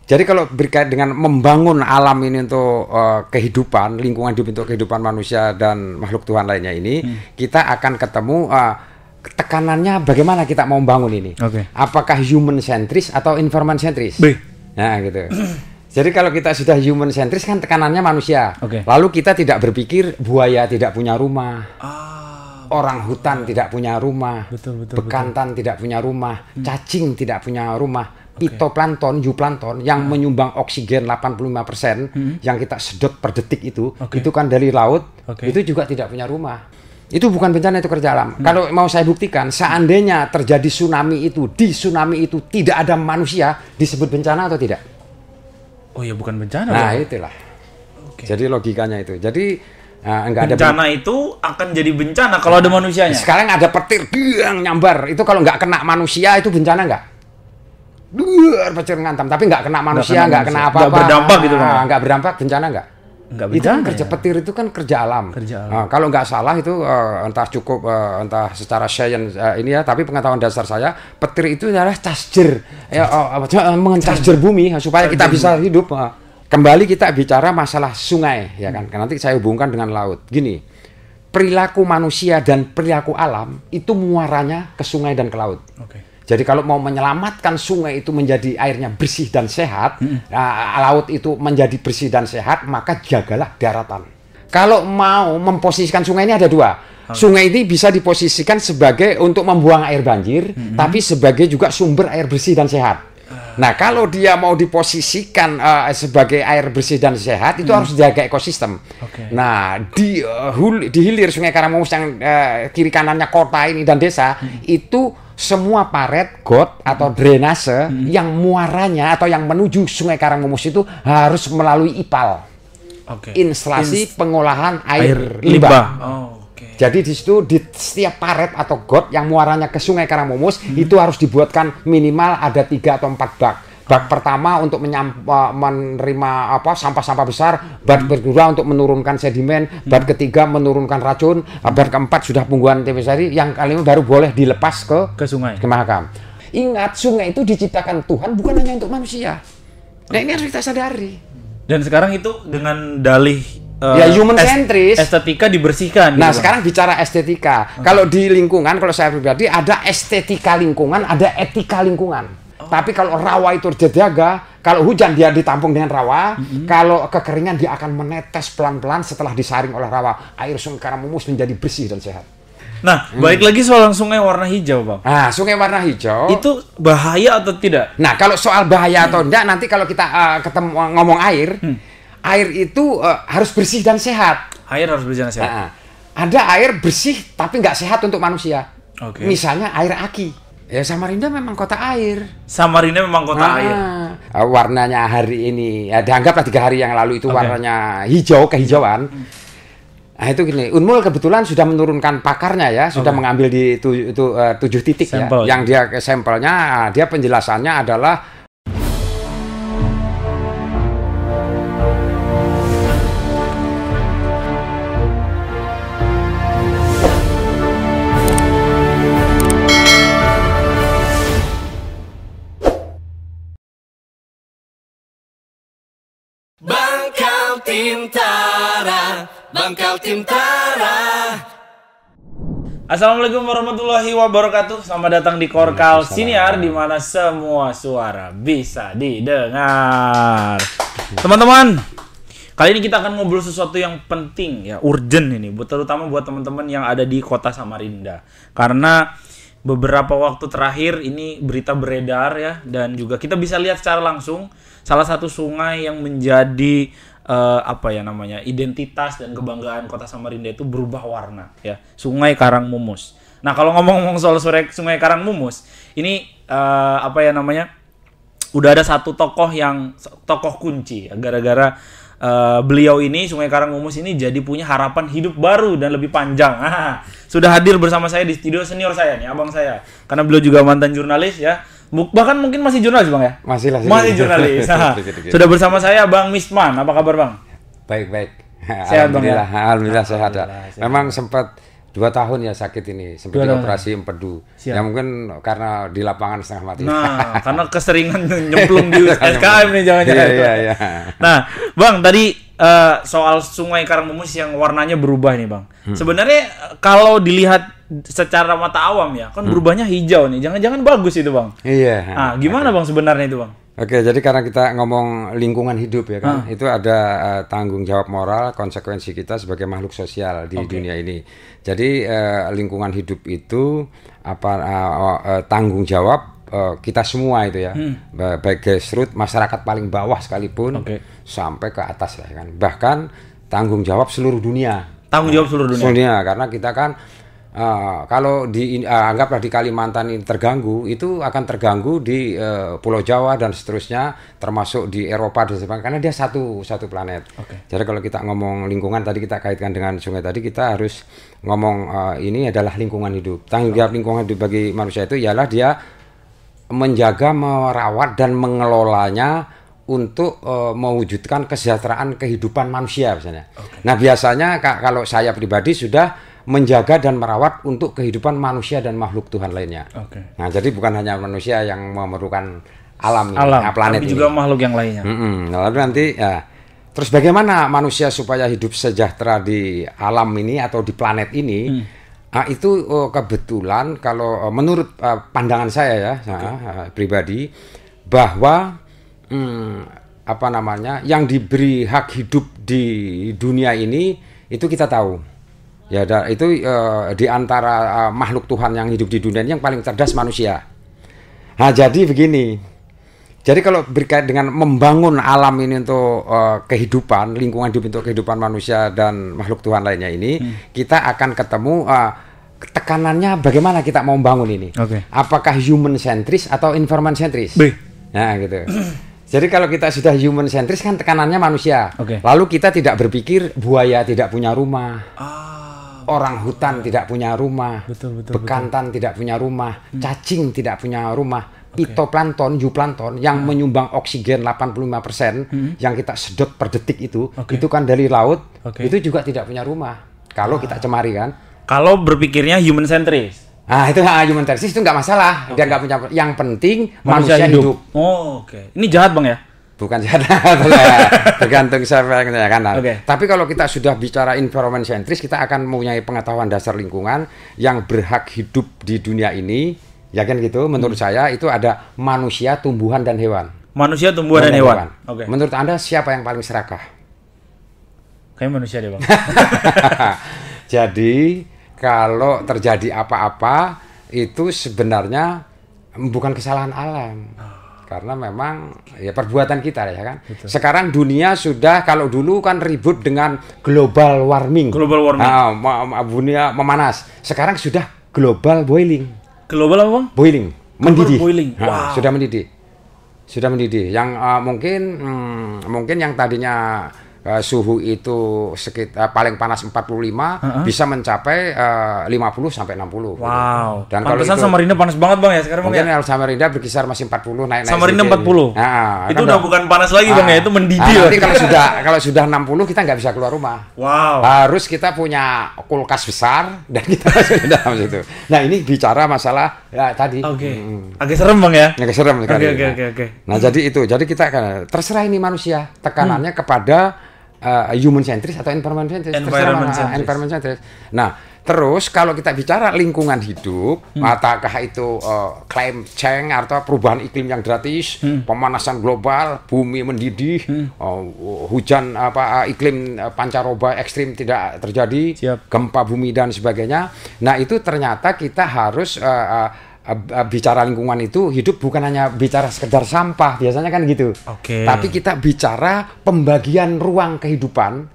Jadi kalau berkait dengan membangun alam ini untuk kehidupan, lingkungan hidup untuk kehidupan manusia dan makhluk Tuhan lainnya ini, kita akan ketemu tekanannya bagaimana kita mau membangun ini. Apakah human centris atau environment centris? Nah, gitu. Jadi kalau kita sudah human centris kan tekanannya manusia. Lalu kita tidak berpikir buaya tidak punya rumah. Orang hutan tidak punya rumah. Bekantan tidak punya rumah. Cacing tidak punya rumah. Pitoplankton, zooplankton yang menyumbang oksigen 85% yang kita sedot per detik itu kan dari laut, itu juga tidak punya rumah. Itu bukan bencana, itu kerja alam. Kalau mau saya buktikan, seandainya terjadi tsunami itu, di tsunami itu tidak ada manusia, disebut bencana atau tidak? Oh ya, bukan bencana. Nah, itulah. Jadi logikanya itu. Jadi enggak ada bencana itu akan jadi bencana kalau ada manusianya. Sekarang ada petir yang nyambar, itu kalau nggak kena manusia itu bencana nggak? Petir ngantam, tapi nggak kena manusia, nggak kena apa-apa. Nggak berdampak gitu kan? Nggak berdampak, bencana nggak? Nggak Itu kan bencana, kerja petir itu kan kerja alam. Alam. Kalau nggak salah itu entah cukup entah secara sains ini ya, tapi pengetahuan dasar saya petir itu adalah charger, mengcharger bumi supaya kita bisa hidup. Kembali kita bicara masalah sungai, ya kan? Nanti saya hubungkan dengan laut. Gini, perilaku manusia dan perilaku alam itu muaranya ke sungai dan ke laut. Jadi kalau mau menyelamatkan sungai itu menjadi airnya bersih dan sehat, laut itu menjadi bersih dan sehat, maka jagalah daratan. Kalau mau memposisikan sungai ini ada dua. Sungai ini bisa diposisikan sebagai untuk membuang air banjir, tapi sebagai juga sumber air bersih dan sehat. Nah, kalau dia mau diposisikan sebagai air bersih dan sehat, itu harus jaga ekosistem. Nah, di hilir Sungai Karangmumus yang kiri kanannya kota ini dan desa, itu semua paret, got atau drainase yang muaranya atau yang menuju Sungai Karangmumus itu harus melalui IPAL. Instalasi pengolahan air limbah. Jadi di situ di setiap paret atau got yang muaranya ke Sungai Karangmumus itu harus dibuatkan minimal ada 3 atau 4 bak. Bak pertama untuk menerima sampah-sampah besar, bak kedua untuk menurunkan sedimen, bak ketiga menurunkan racun, bak keempat sudah pembuangan TBC, yang kelima baru boleh dilepas ke sungai, ke Mahakam. Ingat, sungai itu diciptakan Tuhan bukan hanya untuk manusia. Nah, ini harus kita sadari. Dan sekarang itu dengan dalih human centris, estetika dibersihkan. Nah, sekarang bicara estetika. Kalau di lingkungan, kalau saya pribadi ada estetika lingkungan, ada etika lingkungan. Tapi kalau rawa itu terjaga, kalau hujan dia ditampung dengan rawa, kalau kekeringan dia akan menetes pelan-pelan setelah disaring oleh rawa. Air Sungai Karangmumus menjadi bersih dan sehat. Nah, balik lagi soal sungai warna hijau, Bang. Nah, sungai warna hijau itu bahaya atau tidak? Nah, kalau soal bahaya atau tidak, nanti kalau kita ketemu ngomong air, air itu harus bersih dan sehat. Air harus bersih dan sehat. Ada air bersih tapi nggak sehat untuk manusia. Misalnya air Aki. Ya, Samarinda memang kota air. Samarinda memang kota air. Warnanya hari ini, ya dianggaplah 3 hari yang lalu itu warnanya hijau, kehijauan. Nah, itu gini, Unmul kebetulan sudah menurunkan pakarnya ya, sudah mengambil di 7 titik sampel, ya. Yang dia sampelnya, dia penjelasannya adalah Bangkal Tim Tara. Assalamualaikum warahmatullahi wabarakatuh. Selamat datang di Korkal Siniar, di mana semua suara bisa didengar. Teman-teman, kali ini kita akan ngobrol sesuatu yang penting ya, urgent ini, terutama buat teman-teman yang ada di kota Samarinda. Karena beberapa waktu terakhir ini berita beredar ya, dan juga kita bisa lihat secara langsung salah satu sungai yang menjadi identitas dan kebanggaan kota Samarinda itu berubah warna ya, Sungai Karangmumus. Nah, kalau ngomong-ngomong soal Sungai Karangmumus, ini udah ada satu tokoh kunci ya, gara-gara beliau ini, Sungai Karangmumus ini jadi punya harapan hidup baru dan lebih panjang. Sudah hadir bersama saya di studio senior saya nih, abang saya, karena beliau juga mantan jurnalis ya. Bahkan mungkin masih jurnalis, Bang ya? Masih jurnalis. Sudah bersama saya Bang Misman. Apa kabar, Bang? Baik. Sehat, Bang ya? Alhamdulillah sehat. Memang sempat 2 tahun ya sakit ini, sempat 2 tahun. dioperasi empedu. Siap. Ya mungkin karena di lapangan setengah mati. Nah, karena keseringan nyemplung di SKM nih jangan-jangan. Iya. Nah, Bang, tadi soal Sungai Karangbumus yang warnanya berubah nih, Bang. Sebenarnya kalau dilihat secara mata awam ya, kan berubahnya hijau nih. Jangan-jangan bagus itu, Bang. Iya. Ah, gimana Bang sebenarnya itu, Bang? Oke, jadi karena kita ngomong lingkungan hidup ya kan, itu ada tanggung jawab moral, konsekuensi kita sebagai makhluk sosial di dunia ini. Jadi lingkungan hidup itu tanggung jawab kita semua itu ya, baik grassroots, masyarakat paling bawah sekalipun, sampai ke atas lah kan. Bahkan tanggung jawab seluruh dunia. Tanggung jawab seluruh dunia. Karena kita kan kalau anggaplah di Kalimantan ini terganggu, itu akan terganggu di Pulau Jawa dan seterusnya, termasuk di Eropa dan sebagainya, karena dia satu planet. Jadi kalau kita ngomong lingkungan tadi, kita kaitkan dengan sungai tadi, kita harus ngomong ini adalah lingkungan hidup. Tanggung jawab lingkungan hidup bagi manusia itu ialah dia menjaga, merawat dan mengelolanya untuk mewujudkan kesejahteraan kehidupan manusia misalnya. Nah biasanya kalau saya pribadi sudah menjaga dan merawat untuk kehidupan manusia dan makhluk Tuhan lainnya. Nah, jadi bukan hanya manusia yang memerlukan alam planet tapi ini, juga makhluk yang lainnya. Lalu nanti ya, terus bagaimana manusia supaya hidup sejahtera di alam ini atau di planet ini? Nah, itu kebetulan kalau menurut pandangan saya ya, pribadi, bahwa yang diberi hak hidup di dunia ini itu kita tahu. Ya, itu di antara makhluk Tuhan yang hidup di dunia ini yang paling cerdas manusia. Nah, jadi begini. Jadi kalau berkait dengan membangun alam ini untuk kehidupan, lingkungan hidup untuk kehidupan manusia dan makhluk Tuhan lainnya ini, kita akan ketemu tekanannya bagaimana kita mau membangun ini. Apakah human centris atau environment centris? Nah, gitu. Jadi kalau kita sudah human centris kan tekanannya manusia. Lalu kita tidak berpikir buaya tidak punya rumah. Orang hutan tidak punya rumah, bekantan tidak punya rumah, cacing tidak punya rumah, pitoplankton, zooplankton yang menyumbang oksigen 85% yang kita sedot per detik itu kan dari laut, itu juga tidak punya rumah. Kalau kita cemari kan. Kalau berpikirnya human centris. Nah, itu human centris itu nggak masalah, dia nggak punya. Yang penting manusia hidup. Ini jahat Bang ya? Bukan jahat, tergantung siapa yang kan. Tapi kalau kita sudah bicara environment centris, kita akan mempunyai pengetahuan dasar lingkungan yang berhak hidup di dunia ini, ya kan gitu. Menurut saya itu ada manusia, tumbuhan dan hewan. Manusia, tumbuhan dan hewan. Menurut Anda siapa yang paling serakah? Kayak manusia deh Bang. Jadi kalau terjadi apa-apa itu sebenarnya bukan kesalahan alam. Karena memang ya perbuatan kita ya kan. Sekarang dunia sudah, kalau dulu kan ribut dengan global warming. Dunia memanas. Sekarang sudah global boiling. Global apa Bang? Boiling, mendidih. Sudah mendidih. Yang mungkin yang tadinya suhu itu sekitar paling panas 45 bisa mencapai 50 sampai 60. Wow. Dan pantesan Samarinda panas banget Bang ya sekarang Bang ya. Mungkin Samarinda berkisar masih 40 naik. Samarinda 40. Nah, itu udah bukan panas lagi Bang ya, itu mendidih. Nanti kalau sudah 60 kita nggak bisa keluar rumah. Wow. Harus kita punya kulkas besar dan kita masuk di dalam situ. Nah, ini bicara masalah ya tadi. Agak serem Bang ya. Agak serem sekali. Oke. Nah, jadi itu. Jadi kita akan terserah ini manusia tekanannya kepada human centris atau environment centris. Nah, terus kalau kita bicara lingkungan hidup, apakah itu climate change atau perubahan iklim yang drastis, pemanasan global, bumi mendidih, hujan iklim pancaroba ekstrim tidak terjadi, gempa bumi dan sebagainya. Nah, itu ternyata kita harus bicara lingkungan itu hidup bukan hanya bicara sekedar sampah, biasanya kan gitu. Tapi kita bicara pembagian ruang kehidupan.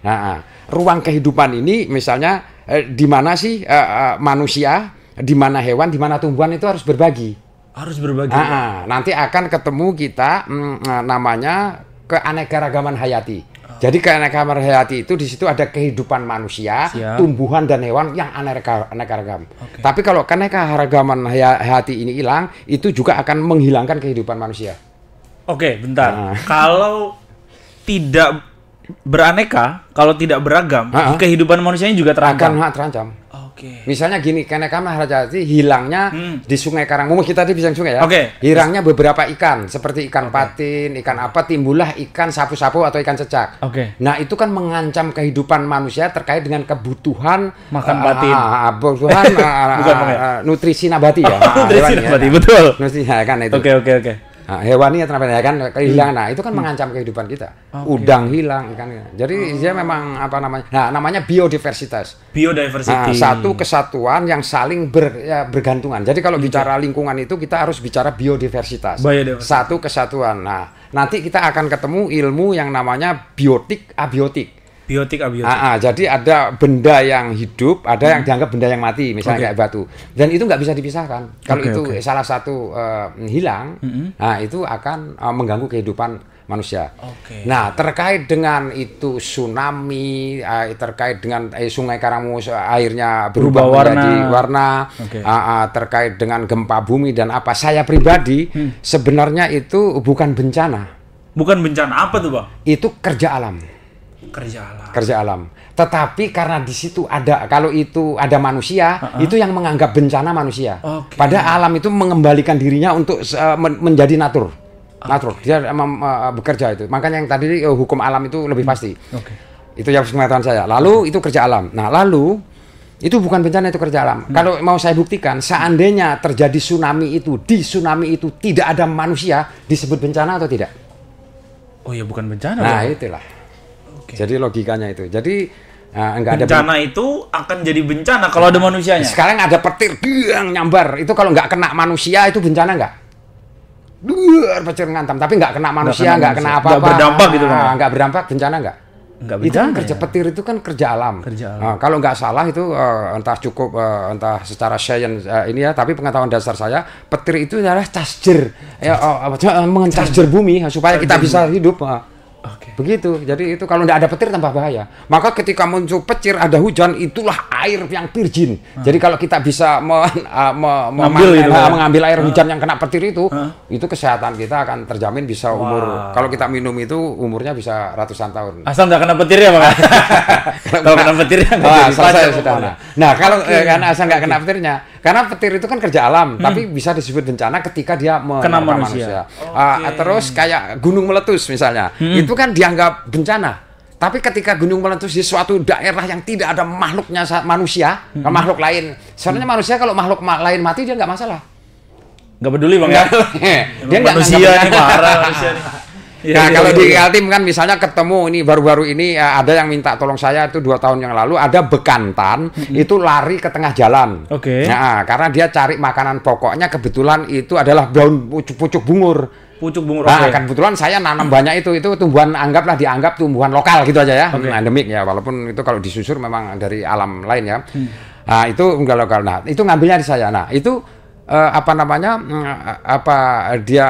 Nah, ruang kehidupan ini misalnya di mana sih manusia, di mana hewan, di mana tumbuhan itu harus berbagi. Nanti akan ketemu kita namanya keanekaragaman hayati. Jadi keanekaragaman hayati itu di situ ada kehidupan manusia, tumbuhan dan hewan yang anekaragam. Tapi kalau keanekaragaman hayati ini hilang, itu juga akan menghilangkan kehidupan manusia. Bentar. Kalau tidak beraneka, kalau tidak beragam, kehidupan manusianya juga terancam. Terancam. Oke. Misalnya gini, Keneka Maharajati hilangnya di Sungai Karangmumuk, kita di Bisang Sungai ya. Oke. Hilangnya beberapa ikan, seperti ikan patin, ikan apa, timbullah ikan sapu-sapu atau ikan cecak. Oke. Nah, itu kan mengancam kehidupan manusia terkait dengan kebutuhan Makan patin. kebutuhan nutrisi nabati ya. Nutrisi Hewani ya. nabati, betul. Nutrisi ya, kan itu. Oke. Hewani ya kenapa ya kan kehilangan. Nah, itu kan mengancam kehidupan kita. Udang hilang kan. Jadi dia memang apa namanya? Nah, namanya biodiversitas. Biodiversity. Satu kesatuan yang saling bergantungan. Jadi kalau bicara lingkungan itu kita harus bicara biodiversitas. Satu kesatuan. Nah, nanti kita akan ketemu ilmu yang namanya biotik abiotik. Biotik. Jadi ada benda yang hidup, ada yang dianggap benda yang mati, misalnya kayak batu. Dan itu nggak bisa dipisahkan. Kalau salah satu hilang, nah itu akan mengganggu kehidupan manusia. Nah, terkait dengan itu tsunami, terkait dengan Sungai Karangmumuk airnya berubah menjadi warna, terkait dengan gempa bumi dan apa. Saya pribadi sebenarnya itu bukan bencana. Bukan bencana apa tuh, Bang? Itu kerja alam. Kerja alam. Tetapi karena di situ ada, kalau itu ada manusia, itu yang menganggap bencana manusia. Padahal alam itu mengembalikan dirinya untuk menjadi natur. Dia bekerja itu. Makanya yang tadi hukum alam itu lebih pasti. Itu yang pengetahuan saya. Lalu itu kerja alam. Nah, lalu itu bukan bencana, itu kerja alam. Kalau mau saya buktikan, seandainya terjadi tsunami itu, di tsunami itu tidak ada manusia, disebut bencana atau tidak? Oh ya, bukan bencana. Nah, itulah. Jadi logikanya itu. Jadi enggak ada bencana itu akan jadi bencana kalau ada manusianya. Sekarang ada petir yang nyambar. Itu kalau nggak kena manusia itu bencana nggak? Petir ngantam, tapi nggak kena manusia, nggak kena apa-apa. Nggak berdampak gitu kan? Nggak berdampak, bencana nggak? Nggak itu kan bencana. kerja petir itu kan kerja alam. Kalau nggak salah itu entah cukup entah secara sains ini ya, tapi pengetahuan dasar saya petir itu adalah tasjer, mentasjer bumi supaya kita bisa hidup. Begitu. Jadi itu kalau tidak ada petir tambah bahaya. Maka ketika muncul petir ada hujan, itulah air yang virgin. Jadi kalau kita bisa mengambil air hujan yang kena petir itu kesehatan kita akan terjamin bisa umur. Kalau kita minum itu umurnya bisa ratusan tahun. Asal nggak kena petirnya, Bang. Kalau kena petirnya selesai sudah. Nah, kalau karena asal nggak kena petirnya, karena petir itu kan kerja alam, tapi bisa disebut bencana ketika dia kena manusia. Terus kayak gunung meletus misalnya, itu kan dianggap bencana. Tapi ketika gunung meletus di suatu daerah yang tidak ada makhluknya manusia, makhluk lain, sebenarnya manusia kalau makhluk lain mati dia nggak masalah. Nggak peduli, Bang, ya? Dia nggak manusia nih, marah manusia nih. Nah, kalau di Kaltim kan misalnya ketemu ini baru-baru ini ada yang minta tolong saya itu 2 tahun yang lalu, ada bekantan itu lari ke tengah jalan. Nah, karena dia cari makanan pokoknya, kebetulan itu adalah daun pucuk bungur. Nah, kebetulan saya nanam banyak itu tumbuhan, dianggap tumbuhan lokal gitu aja ya, endemik ya, walaupun itu kalau disusur memang dari alam lain ya. Nah, itu enggak lokal. Nah, itu ngambilnya di saya. Nah, itu dia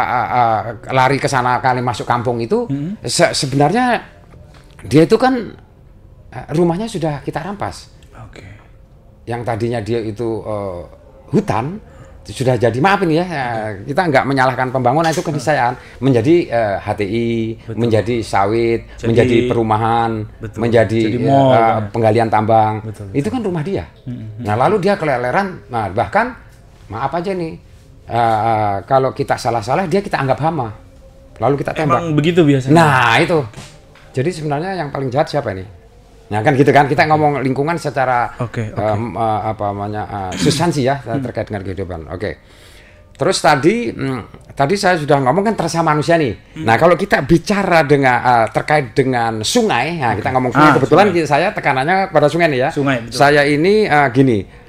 lari ke sana kali masuk kampung itu sebenarnya dia itu kan rumahnya sudah kita rampas. Yang tadinya dia itu hutan sudah jadi, maaf ini ya, kita nggak menyalahkan pembangunan, itu keniscayaan menjadi HTI, menjadi sawit, menjadi perumahan, menjadi penggalian tambang. Itu kan rumah dia. Nah, lalu dia keleleran, nah bahkan maaf aja nih, kalau kita salah-salah dia kita anggap hama, lalu kita tembak. Emang begitu biasanya? Nah itu, jadi sebenarnya yang paling jahat siapa ini? Nah kan gitu kan, kita ngomong lingkungan secara substansi ya, terkait dengan kehidupan. Terus tadi saya sudah ngomong kan terasa manusia nih. Nah kalau kita bicara dengan terkait dengan sungai, nah kita ngomong sungai, kebetulan saya tekanannya pada sungai nih ya. Saya ini gini.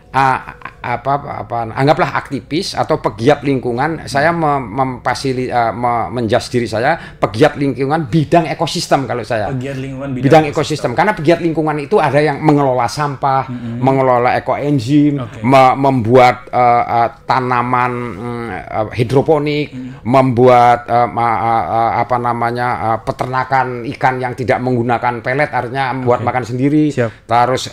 Anggaplah aktivis atau pegiat lingkungan. Saya menjas diri saya pegiat lingkungan bidang ekosistem. Kalau saya pegiat lingkungan bidang ekosistem, karena pegiat lingkungan itu ada yang mengelola sampah, mengelola ekoenzim, membuat tanaman hidroponik, membuat peternakan ikan yang tidak menggunakan pelet, artinya membuat makan sendiri. Terus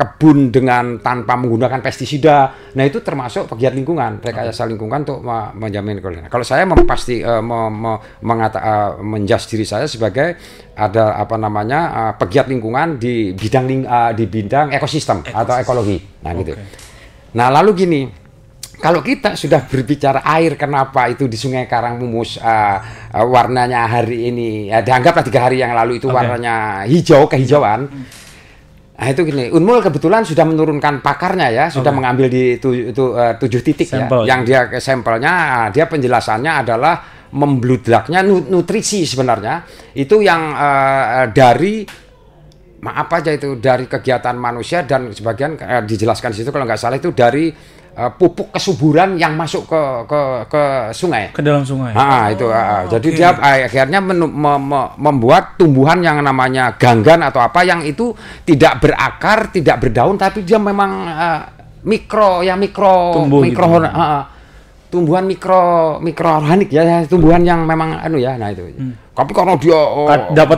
kebun dengan tanpa menggunakan pestisida. Nah, itu termasuk pegiat lingkungan, rekayasa lingkungan untuk menjamin kelestarian. Kalau saya menjudge diri saya sebagai ada pegiat lingkungan di bidang ekosistem atau ekologi. Nah, gitu. Nah, lalu gini, kalau kita sudah berbicara air, kenapa itu di Sungai Karangmumus warnanya hari ini, dianggaplah 3 hari yang lalu itu warnanya hijau, kehijauan. Nah, itu gini, Unmul kebetulan sudah menurunkan pakarnya ya, sudah mengambil di 7 titik sampel, ya. Yang dia sampelnya, dia penjelasannya adalah membludaknya nutrisi sebenarnya. Itu yang dari dari kegiatan manusia dan sebagian dijelaskan di situ kalau nggak salah itu dari pupuk kesuburan yang masuk ke sungai, ke dalam sungai. Jadi dia akhirnya membuat tumbuhan yang namanya ganggan atau apa yang itu tidak berakar, tidak berdaun, tapi dia memang tumbuhan mikroorganik ya, tumbuhan yang memang nah itu. Tapi karena dia dapat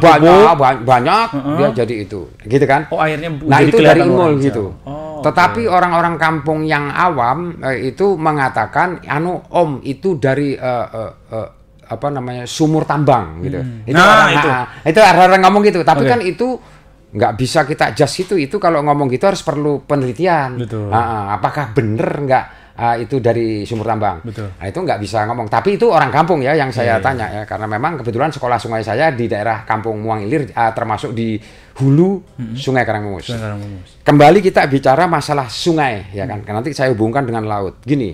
banyak dia jadi itu, gitu kan? Akhirnya nah itu dari Unmul gitu. Tetapi orang-orang kampung yang awam itu mengatakan Om itu dari sumur tambang gitu. Itu orang ngomong gitu. Tapi kan itu nggak bisa kita adjust itu kalau ngomong gitu harus perlu penelitian. Apakah bener nggak itu dari sumur tambang? Nah, itu nggak bisa ngomong. Tapi itu orang kampung ya yang saya tanya ya, karena memang kebetulan sekolah sungai saya di daerah Kampung Muang Ilir, termasuk di hulu Sungai Karangmumus. Kembali kita bicara masalah sungai ya kan. Nanti saya hubungkan dengan laut. Gini,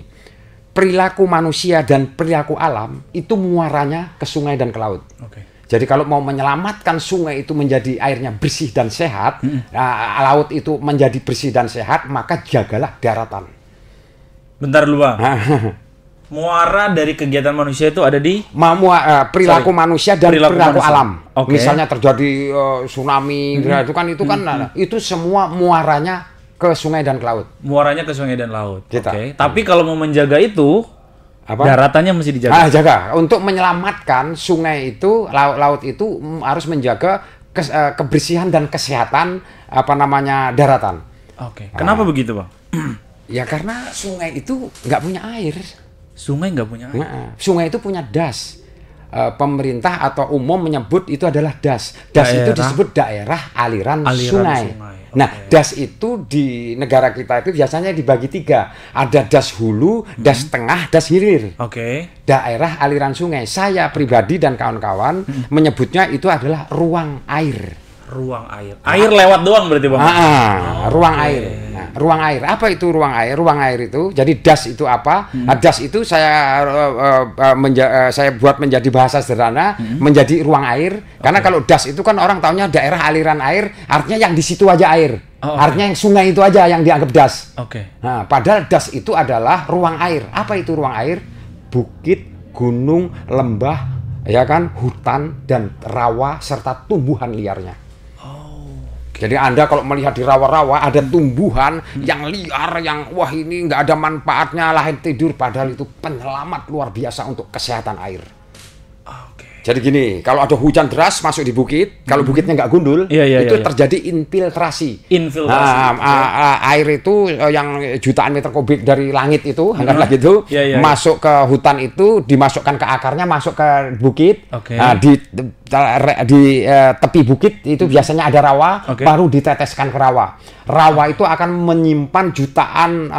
perilaku manusia dan perilaku alam itu muaranya ke sungai dan ke laut. Jadi kalau mau menyelamatkan sungai itu menjadi airnya bersih dan sehat, laut itu menjadi bersih dan sehat, maka jagalah daratan. Bentar dulu, Bang. Muara dari kegiatan manusia itu ada di perilaku manusia dan perilaku alam. Misalnya terjadi tsunami, itu kan itu semua muaranya ke sungai dan ke laut. Muaranya ke sungai dan laut. Tapi kalau mau menjaga itu, daratannya mesti dijaga. Jaga. Untuk menyelamatkan sungai itu, laut itu harus menjaga kebersihan dan kesehatan daratan. Kenapa begitu, Bang? Ya karena sungai itu nggak punya air. Sungai nggak punya air. Sungai itu punya das. Pemerintah atau umum menyebut itu adalah das. Das itu disebut daerah aliran sungai. Nah, das itu di negara kita itu biasanya dibagi 3. Ada das hulu, das tengah, das hilir. Daerah aliran sungai. Saya pribadi dan kawan-kawan menyebutnya itu adalah ruang air. Ruang air. Air lewat doang berarti, Bang? Ruang air. Nah, ruang air. Apa itu ruang air? Ruang air itu, jadi das itu apa? Das itu saya buat menjadi bahasa sederhana, menjadi ruang air. Karena kalau das itu kan orang taunya daerah aliran air, artinya yang di situ aja air. Artinya yang sungai itu aja yang dianggap das. Nah, padahal das itu adalah ruang air. Apa itu ruang air? Bukit, gunung, lembah, ya kan, hutan dan rawa serta tumbuhan liarnya. Jadi Anda kalau melihat di rawa-rawa ada tumbuhan yang liar, yang wah ini nggak ada manfaatnya, lahan tidur, padahal itu penyelamat luar biasa untuk kesehatan air. Jadi gini, kalau ada hujan deras masuk di bukit, kalau bukitnya nggak gundul, itu terjadi infiltrasi. Air itu yang jutaan meter kubik dari langit itu, anggaplah gitu, masuk ke hutan itu, dimasukkan ke akarnya, masuk ke bukit, di tepi bukit itu biasanya ada rawa, baru diteteskan ke rawa. Rawa itu akan menyimpan jutaan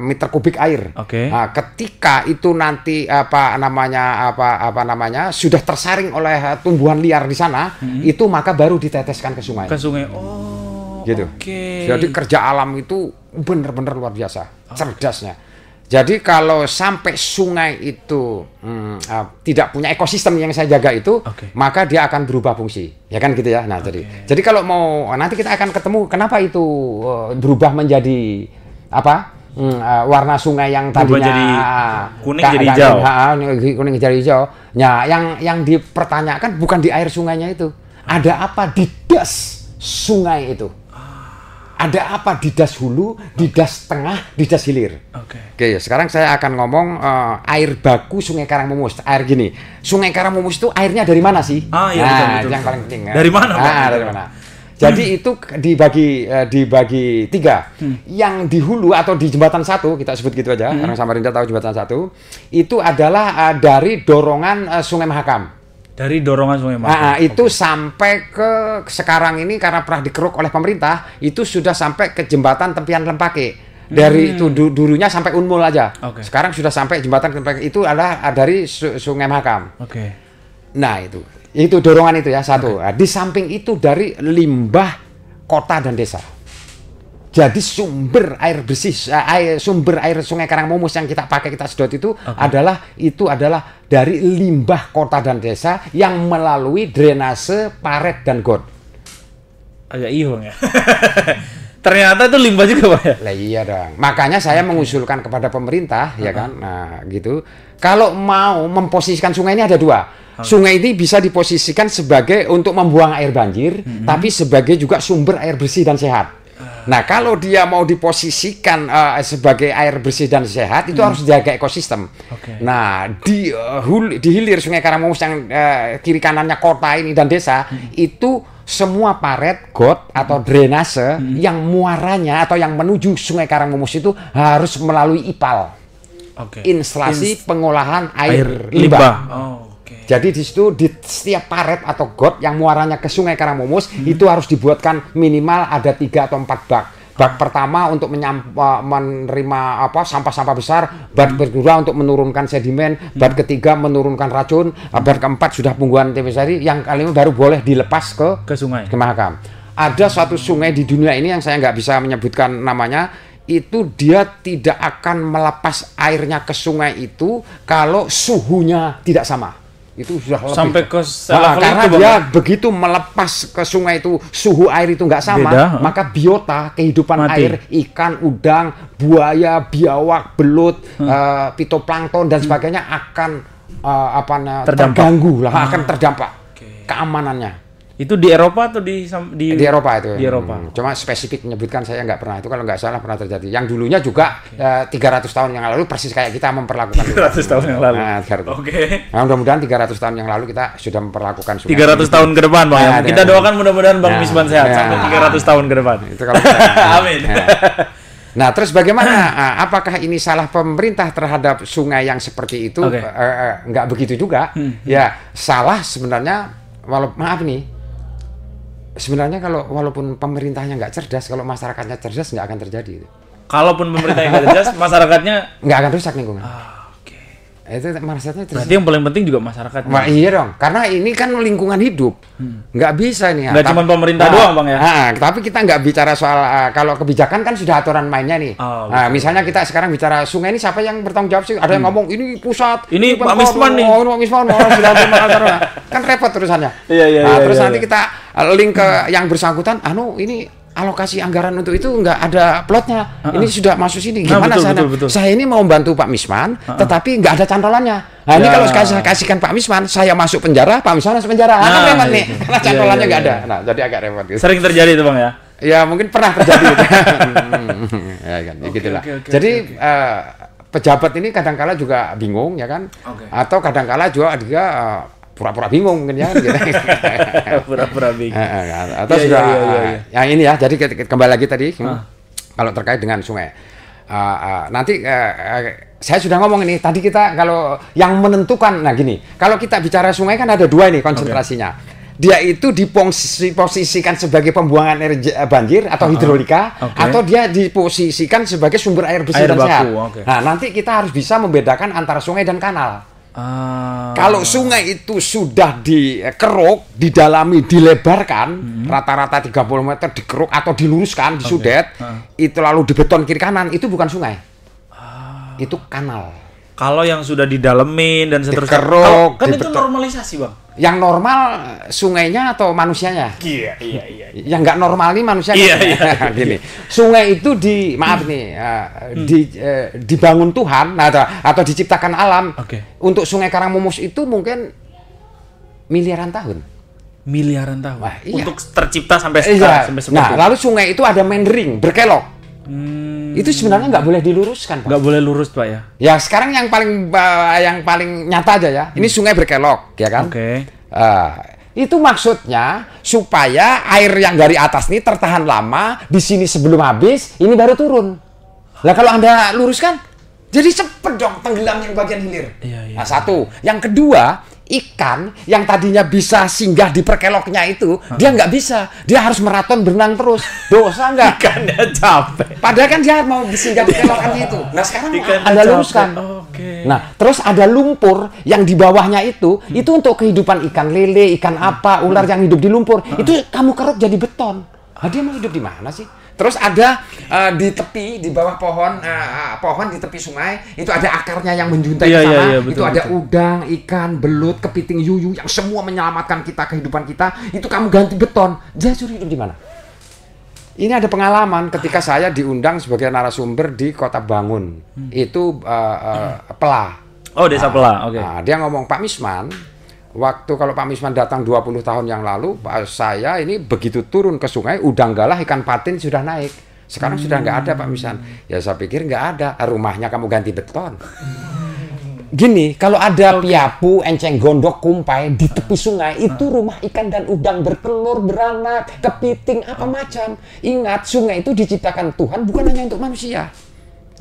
meter kubik air. Nah, ketika itu nanti sudah tersaring oleh tumbuhan liar di sana, itu maka baru diteteskan ke sungai. Gitu. Jadi kerja alam itu benar-benar luar biasa, cerdasnya. Jadi kalau sampai sungai itu tidak punya ekosistem yang saya jaga itu, maka dia akan berubah fungsi, ya kan gitu ya. Nah, jadi kalau mau nanti kita akan ketemu kenapa itu berubah menjadi warna sungai yang tadinya jadi kuning jadi hijau. Kuning jadi hijau. Nah, yang dipertanyakan bukan di air sungainya itu. Ada apa di das sungai itu? Ada apa di das hulu, di das tengah, di das hilir? Oke, sekarang saya akan ngomong air baku Sungai Karangmumus. Air gini, Sungai Karangmumus itu airnya dari mana sih? Betul. Yang paling penting. Dari mana? Dari mana? Jadi itu dibagi 3. Yang di hulu atau di jembatan 1, kita sebut gitu aja, orang Samarinda tahu jembatan 1, itu adalah dari dorongan Sungai Mahakam. Dari dorongan Sungai Mahakam. Itu sampai ke sekarang ini karena pernah dikeruk oleh pemerintah, itu sudah sampai ke jembatan Tempian Lempake. Dari itu dulunya sampai Unmul aja. Sekarang sudah sampai jembatan Lempake, itu adalah dari Sungai Mahakam. Nah, itu dorongan itu ya, 1. Nah, di samping itu dari limbah kota dan desa. Jadi sumber air bersih, sumber air Sungai Karangmumus yang kita pakai, kita sedot itu adalah dari limbah kota dan desa yang melalui drainase paret dan got. Agak ihong ya. Ternyata itu limbah juga, Pak ya? Lah iya dong. Makanya saya mengusulkan kepada pemerintah, ya kan, nah gitu. Kalau mau memposisikan sungai ini ada 2. Sungai ini bisa diposisikan sebagai untuk membuang air banjir, tapi sebagai juga sumber air bersih dan sehat. Nah, kalau dia mau diposisikan sebagai air bersih dan sehat, itu harus jaga ekosistem. Nah, di hilir Sungai Karangmumus yang kiri kanannya kota ini dan desa, itu semua paret, got atau drainase yang muaranya atau yang menuju Sungai Karangmumus itu harus melalui IPAL. Instalasi pengolahan air limbah. Jadi di situ di setiap paret atau got yang muaranya ke Sungai Karangmumus itu harus dibuatkan minimal ada 3 atau 4 bak. Bak pertama untuk menerima sampah-sampah besar, bak kedua untuk menurunkan sedimen, bak ketiga menurunkan racun, bak keempat sudah punggungan TBC, yang kelima baru boleh dilepas ke sungai, ke Mahakam. Ada suatu sungai di dunia ini yang saya nggak bisa menyebutkan namanya, itu dia tidak akan melepas airnya ke sungai itu kalau suhunya tidak sama. Itu sudah lebih. Sampai ke karena itu, dia begitu melepas ke sungai itu suhu air itu nggak sama, maka biota kehidupan air, ikan, udang, buaya, biawak, belut, fitoplankton dan sebagainya akan terganggu lah, akan terdampak keamanannya. Itu di Eropa atau di Eropa itu? Di Eropa. Cuma spesifik menyebutkan saya nggak pernah. Itu kalau nggak salah pernah terjadi. Yang dulunya juga 300 tahun yang lalu persis kayak kita memperlakukan 300 tahun yang lalu. Nah, nah, mudah-mudahan 300 tahun yang lalu kita sudah memperlakukan 300 tahun ke depan, Bang. Ya. Kita doakan mudah-mudahan Bang Misman sehat sampai 300 tahun ke depan. Itu kalau amin. Nah, terus bagaimana? Apakah ini salah pemerintah terhadap sungai yang seperti itu? Nggak begitu juga. Ya, salah sebenarnya. Maaf nih. Sebenarnya walaupun pemerintahnya nggak cerdas, kalau masyarakatnya cerdas nggak akan terjadi. Kalaupun pemerintahnya nggak cerdas, masyarakatnya nggak akan rusak lingkungan. Itu maksudnya berarti yang paling penting juga masyarakat. Iya dong, karena ini kan lingkungan hidup, nggak bisa nih. Nggak cuma pemerintah doang, Bang ya. Tapi kita nggak bicara soal kalau kebijakan kan sudah aturan mainnya nih. Misalnya kita sekarang bicara sungai ini siapa yang bertanggung jawab sih? Ada yang ngomong ini pusat, ini Pak Misman nih. Pak Misman, kan repot urusannya. Terus nanti kita link ke yang bersangkutan. Ini alokasi anggaran untuk itu nggak ada plotnya. Ini sudah masuk sini. Gimana betul. Saya ini mau membantu Pak Misman, tetapi nggak ada cantolannya. Nah, ini kalau saya kasihkan Pak Misman, saya masuk penjara, Pak Misman masuk penjara. Kan repot nih, karena cantolannya nggak ada. Nah, jadi agak repot. Gitu. Sering terjadi itu, Bang ya? Ya, mungkin pernah terjadi. Gitu. Ya kan, gitulah. Jadi pejabat ini kadangkala juga bingung, ya kan? Atau kadangkala juga dia pura-pura bingung mungkin ya, gitu. Pura-pura bingung. Atau sudah yang ini ya. Jadi kembali lagi tadi kalau terkait dengan sungai. Nanti saya sudah ngomong ini tadi kita kalau yang menentukan, nah gini, kalau kita bicara sungai kan ada 2 nih konsentrasinya. Dia itu diposisikan sebagai pembuangan air banjir atau hidrolika, atau dia diposisikan sebagai sumber air bersih dan sehat. Nah, nanti kita harus bisa membedakan antara sungai dan kanal. Kalau sungai itu sudah dikeruk, didalami, dilebarkan, rata-rata 30 meter dikeruk atau diluruskan, disudet, itu lalu dibeton kiri kanan, itu bukan sungai. Itu kanal. Kalau yang sudah didalemin dan seterusnya, dikeruk, kan itu normalisasi, Bang. Yang normal sungainya atau manusianya? Iya. Yang nggak normal nih manusianya. Gini, sungai itu dibangun Tuhan atau diciptakan alam. Untuk Sungai Karangmumus itu mungkin miliaran tahun. Wah, iya. Untuk tercipta sampai sekarang. Nah, lalu sungai itu ada meandering, berkelok. Itu sebenarnya nggak boleh diluruskan, Pak. Nggak boleh lurus, Pak ya. Ya sekarang yang paling nyata aja ya. Ini sungai berkelok, ya kan? Itu maksudnya supaya air yang dari atas ini tertahan lama, di sini sebelum habis, ini baru turun. Lah kalau Anda luruskan, jadi cepet dong tenggelam yang bagian hilir. Iya. Nah, satu. Yang kedua, ikan yang tadinya bisa singgah di perkeloknya itu, dia nggak bisa. Dia harus maraton berenang terus. Dosa nggak? Ikannya capek. Padahal kan dia mau singgah di perkelokan itu. Nah sekarang Ikannya Anda capek. luruskan. Oke. Nah, terus ada lumpur yang di bawahnya itu untuk kehidupan ikan lele, ikan apa, ular yang hidup di lumpur. Itu kamu keruk jadi beton. Ah, dia mau hidup di mana sih? Terus ada di tepi, di bawah pohon, pohon di tepi sungai, itu ada akarnya yang menjuntai ke sana. Betul, itu ada udang, ikan, belut, kepiting, yuyu yang semua menyelamatkan kita, kehidupan kita. Itu kamu ganti beton. Dia suruh hidup di mana? Ini ada pengalaman ketika saya diundang sebagai narasumber di Kota Bangun. Itu Pela. Oh, Desa Pela. Oke. Nah, dia ngomong, Pak Misman, waktu kalau Pak Misman datang 20 tahun yang lalu, saya ini begitu turun ke sungai, udang galah, ikan patin sudah naik. Sekarang sudah nggak ada, Pak Misman. Ya saya pikir nggak ada. Rumahnya kamu ganti beton. Gini, kalau ada piapu, enceng gondok, kumpai di tepi sungai, itu rumah ikan dan udang bertelur, beranak, kepiting, apa macam. Ingat, sungai itu diciptakan Tuhan bukan hanya untuk manusia.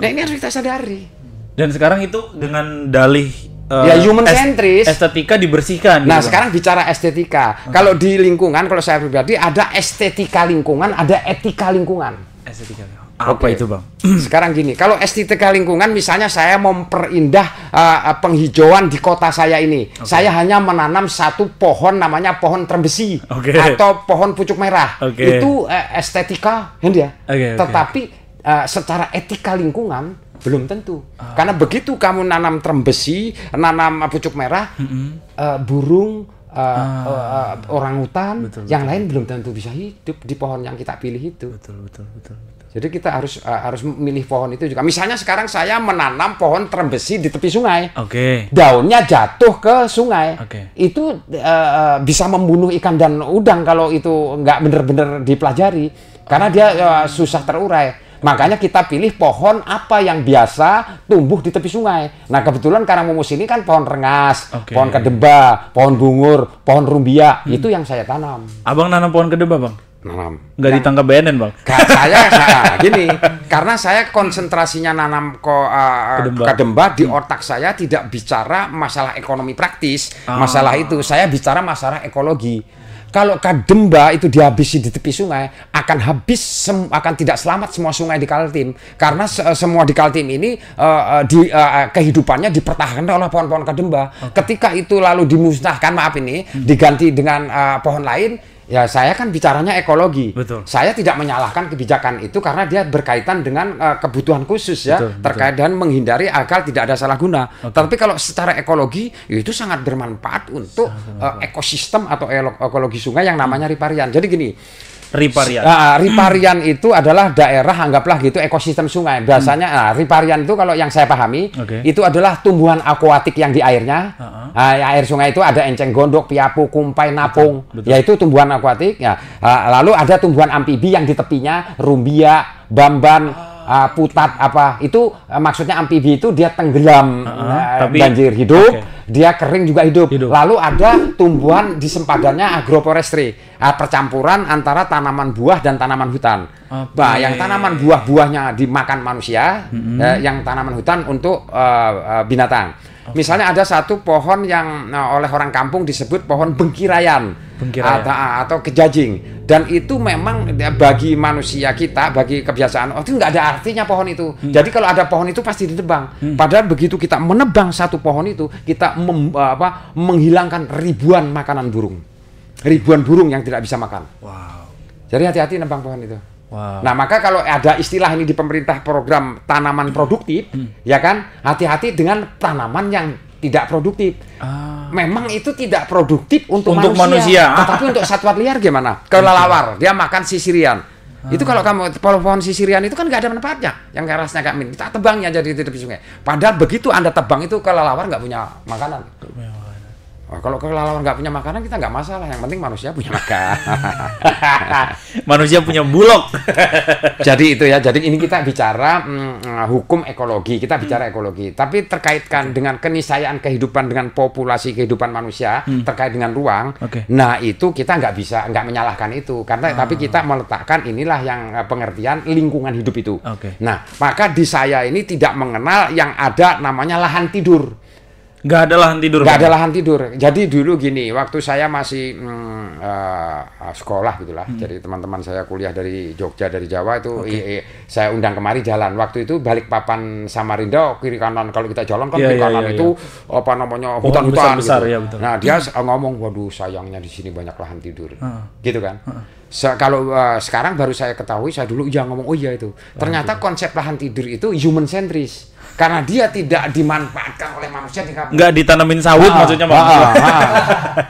Nah ini harus kita sadari. Dan sekarang itu dengan dalih Ya human centris. estetika dibersihkan. Nah gitu, sekarang bicara estetika. Kalau di lingkungan, kalau saya pribadi ada estetika lingkungan, ada etika lingkungan. Estetika. Apa Oke. itu, Bang? Sekarang gini, kalau estetika lingkungan, misalnya saya memperindah penghijauan di kota saya ini. Saya hanya menanam satu pohon namanya pohon trembesi atau pohon pucuk merah. Itu estetika, ya. Tetapi secara etika lingkungan belum tentu. Karena begitu kamu nanam trembesi, nanam pucuk merah, burung, orangutan, yang lain belum tentu bisa hidup di pohon yang kita pilih itu. Betul. Jadi kita harus memilih pohon itu juga. Misalnya sekarang saya menanam pohon trembesi di tepi sungai. Daunnya jatuh ke sungai. Itu bisa membunuh ikan dan udang kalau itu nggak benar-benar dipelajari. Karena dia susah terurai. Makanya kita pilih pohon apa yang biasa tumbuh di tepi sungai. Nah kebetulan Karangmumus ini kan pohon rengas, pohon kedemba, pohon bungur, pohon rumbia. Itu yang saya tanam. Abang nanam pohon kedemba, Bang? Nanam. Nggak ditangkap BNN, Bang? Saya gini, karena saya konsentrasinya nanam kedemba di otak saya tidak bicara masalah ekonomi praktis, masalah itu. Saya bicara masalah ekologi. Kalau kademba itu dihabisi di tepi sungai, akan tidak selamat semua sungai di Kaltim. Karena semua di Kaltim ini kehidupannya dipertahankan oleh pohon-pohon kademba. Ketika itu lalu dimusnahkan, diganti dengan pohon lain, ya saya kan bicaranya ekologi. Saya tidak menyalahkan kebijakan itu karena dia berkaitan dengan kebutuhan khusus ya, terkait dengan menghindari agar tidak ada salah guna. Tapi kalau secara ekologi itu sangat bermanfaat untuk ekosistem atau ekologi sungai yang namanya riparian. Jadi gini, riparian itu adalah daerah, anggaplah gitu, ekosistem sungai. Biasanya riparian itu kalau yang saya pahami itu adalah tumbuhan akuatik yang di airnya. Air sungai itu ada enceng gondok, piapu, kumpai, napung, yaitu tumbuhan akuatik. Ya. Lalu ada tumbuhan amfibi yang di tepinya, rumbia, bamban, putat apa. Itu maksudnya amfibi itu dia tenggelam, banjir hidup, dia kering juga hidup. Lalu ada tumbuhan di sempadannya agroforestry, percampuran antara tanaman buah dan tanaman hutan. Yang tanaman buah-buahnya dimakan manusia, yang tanaman hutan untuk binatang. Misalnya ada satu pohon yang oleh orang kampung disebut pohon bengkirayan. Atau kejajing, dan itu memang bagi manusia kita, bagi kebiasaan itu nggak ada artinya pohon itu. Jadi kalau ada pohon itu pasti ditebang. Padahal begitu kita menebang satu pohon itu, kita menghilangkan ribuan makanan burung, ribuan burung yang tidak bisa makan. Jadi hati-hati nebang pohon itu. Nah maka kalau ada istilah ini di pemerintah program tanaman produktif, ya kan, hati-hati dengan tanaman yang tidak produktif. Memang itu tidak produktif untuk manusia. Tetapi untuk satwa liar gimana? Kelelawar, dia makan sisirian. Itu kalau kamu pohon sisirian itu kan nggak ada manfaatnya. Yang rasanya kayak min, kita tebangnya jadi di tepi sungai. Padahal begitu Anda tebang itu kelelawar nggak punya makanan. Oh, kalau kelelawar nggak punya makanan kita nggak masalah, yang penting manusia punya makan. Manusia punya bulog. Jadi itu ya, jadi ini kita bicara hukum ekologi, kita bicara ekologi. Tapi terkaitkan dengan keniscayaan kehidupan dengan populasi kehidupan manusia terkait dengan ruang. Nah itu kita nggak menyalahkan itu, karena tapi kita meletakkan inilah yang pengertian lingkungan hidup itu. Nah maka di saya ini tidak mengenal yang ada namanya lahan tidur. Nggak ada lahan tidur. Nggak ada lahan tidur. Jadi dulu gini, waktu saya masih sekolah gitulah. Jadi teman-teman saya kuliah dari Jogja, dari Jawa itu saya undang kemari jalan. Waktu itu Balikpapan Samarinda kiri kanan, kalau kita jalan kan kiri kanan itu apa namanya hutan-hutan besar, gitu. Ya, betul. Nah dia ngomong, waduh sayangnya di sini banyak lahan tidur, gitu kan. Kalau sekarang baru saya ketahui, saya dulu ngomong oh iya itu. Ternyata konsep lahan tidur itu human centris. Karena dia tidak dimanfaatkan oleh manusia, nggak ditanamin sawit maksudnya manusia.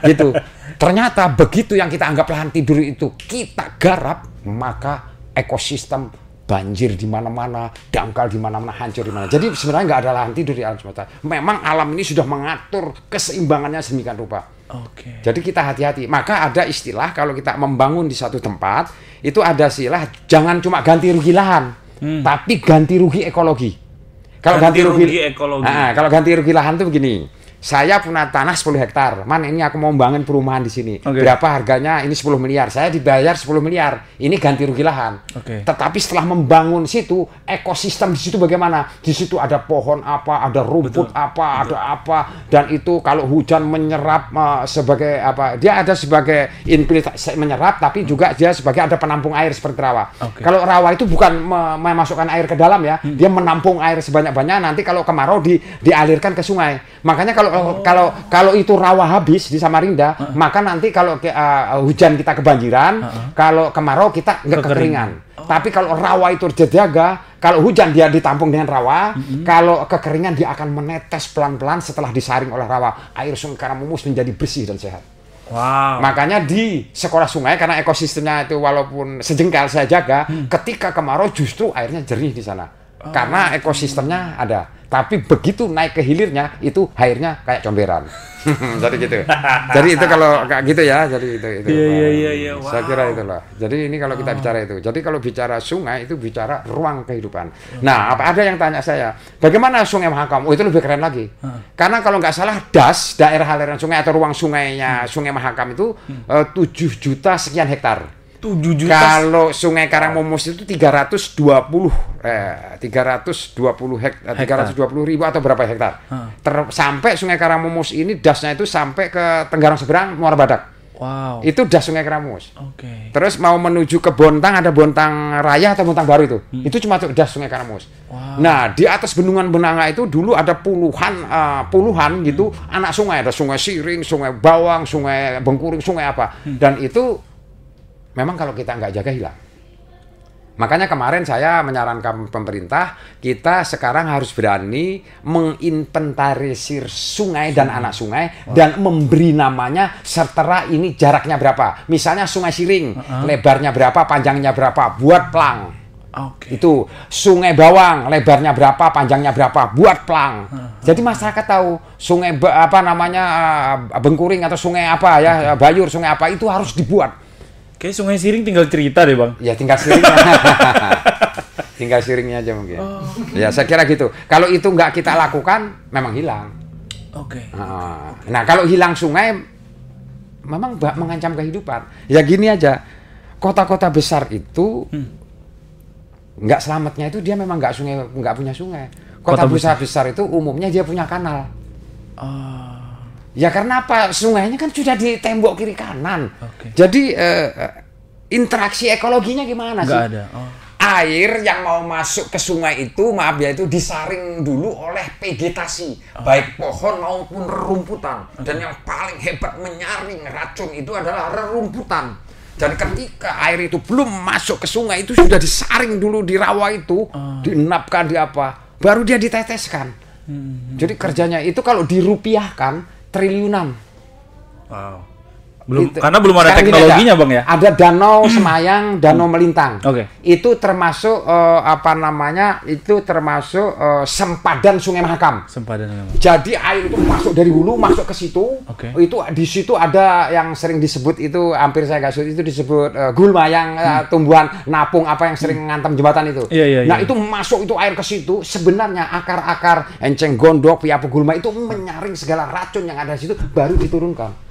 Gitu. Ternyata begitu yang kita anggap lahan tidur itu kita garap, maka ekosistem banjir di mana-mana, dangkal di mana-mana, hancur di mana. Jadi sebenarnya nggak ada lahan tidur di alam semesta. Memang alam ini sudah mengatur keseimbangannya sedemikian rupa. Jadi kita hati-hati. Maka ada istilah kalau kita membangun di satu tempat, itu ada istilah jangan cuma ganti rugi lahan, tapi ganti rugi ekologi. Kalau ganti rugi ekologi. Kalau ganti rugi lahan tuh begini. Saya punya tanah 10 hektar. Man, ini aku mau bangun perumahan di sini. Berapa harganya? Ini 10 miliar. Saya dibayar 10 miliar. Ini ganti rugi lahan. Tetapi setelah membangun situ, ekosistem di situ bagaimana? Di situ ada pohon apa, ada rumput ada apa, dan itu kalau hujan menyerap sebagai apa? Dia ada sebagai infiltrasi menyerap, tapi juga dia sebagai ada penampung air seperti rawa. Kalau rawa itu bukan memasukkan air ke dalam ya, dia menampung air sebanyak-banyaknya. Nanti kalau kemarau dialirkan ke sungai. Makanya kalau itu rawa habis di Samarinda, maka nanti kalau hujan kita kebanjiran, kalau kemarau kita nggak kekeringan. Tapi kalau rawa itu terjaga, kalau hujan dia ditampung dengan rawa, kalau kekeringan dia akan menetes pelan-pelan setelah disaring oleh rawa. Air Sungai Karamumus menjadi bersih dan sehat. Makanya di sekolah sungai, karena ekosistemnya itu walaupun sejengkal saya jaga, ketika kemarau justru airnya jernih di sana. Karena ekosistemnya ada. Tapi begitu naik ke hilirnya, itu airnya kayak comberan. Jadi gitu. Jadi itu kalau kayak gitu ya, jadi itu. Iya. Wow. Saya kira itulah. Jadi ini kalau kita bicara itu. Jadi kalau bicara sungai itu bicara ruang kehidupan. Nah, ada yang tanya saya, bagaimana Sungai Mahakam? Oh, itu lebih keren lagi. Karena kalau nggak salah DAS, daerah aliran sungai atau ruang sungainya Sungai Mahakam itu 7 juta sekian hektar. 7 juta. Kalau Sungai Karangmumus itu 320 ribu atau berapa hektar. Sampai Sungai Karangmumus ini dasnya itu sampai ke Tenggarong seberang Muara Badak. Itu das Sungai Karangmumus. Terus mau menuju ke Bontang, ada Bontang Raya atau Bontang Baru itu. Itu cuma das Sungai Karangmumus. Nah, di atas bendungan Benanga itu dulu ada puluhan gitu anak sungai. Ada Sungai Siring, Sungai Bawang, Sungai Bengkuring, sungai apa. Dan itu memang kalau kita nggak jaga hilang. Makanya kemarin saya menyarankan pemerintah, kita sekarang harus berani menginventarisir sungai dan anak sungai dan memberi namanya serta ini jaraknya berapa. Misalnya Sungai Siring, lebarnya berapa, panjangnya berapa, buat plang. Itu Sungai Bawang, lebarnya berapa, panjangnya berapa, buat plang. Jadi masyarakat tahu sungai Bengkuring atau sungai apa ya, Bayur, sungai apa itu harus dibuat. Kayak Sungai Siring tinggal cerita deh, Bang. Ya tinggal siringnya. Tinggal siringnya aja mungkin. Ya saya kira gitu. Kalau itu nggak kita lakukan, memang hilang. Nah kalau hilang sungai, memang mengancam kehidupan. Ya gini aja, kota-kota besar itu nggak selamatnya itu dia memang nggak punya sungai. Kota besar itu umumnya dia punya kanal. Ya karena apa? Sungainya kan sudah di tembok kiri kanan. Jadi interaksi ekologinya gimana sih? Nggak ada. Air yang mau masuk ke sungai itu, maaf ya, itu disaring dulu oleh vegetasi, baik pohon maupun rerumputan. Dan yang paling hebat menyaring racun itu adalah rerumputan. Jadi ketika air itu belum masuk ke sungai itu sudah disaring dulu di rawa itu, dienapkan di apa, baru dia diteteskan. Jadi kerjanya itu kalau dirupiahkan triliunan. Karena belum ada Sekarang gini teknologinya, aja. Bang ya. Ada danau Semayang, danau Melintang. Oke. Itu termasuk Itu termasuk sempadan Sungai Mahakam. Sempadan memang. Jadi air itu masuk dari hulu, masuk ke situ. Oke. Itu di situ ada yang sering disebut itu, hampir saya nggak sebut, itu disebut gulma yang tumbuhan napung apa yang sering ngantem jembatan itu. Iya. Nah itu masuk itu air ke situ. Sebenarnya akar-akar enceng gondok, piapu gulma itu menyaring segala racun yang ada di situ, baru diturunkan.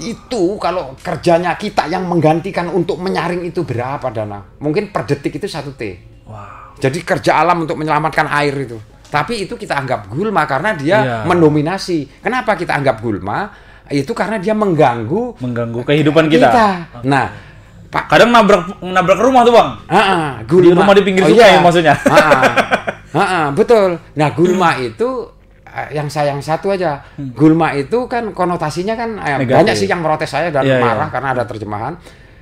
Itu kalau kerjanya kita yang menggantikan untuk menyaring itu berapa dana? Mungkin per detik itu 1 T. Wow. Jadi kerja alam untuk menyelamatkan air itu. Tapi itu kita anggap gulma karena dia mendominasi. Kenapa kita anggap gulma? Itu karena dia mengganggu kehidupan kita. Nah, Pak, kadang nabrak rumah tuh, Bang. Gulma. Di rumah di pinggir sungai maksudnya. Betul. Nah, gulma itu yang sayang satu aja. Gulma itu kan konotasinya kan banyak sih yang protes saya dan marah karena ada terjemahan.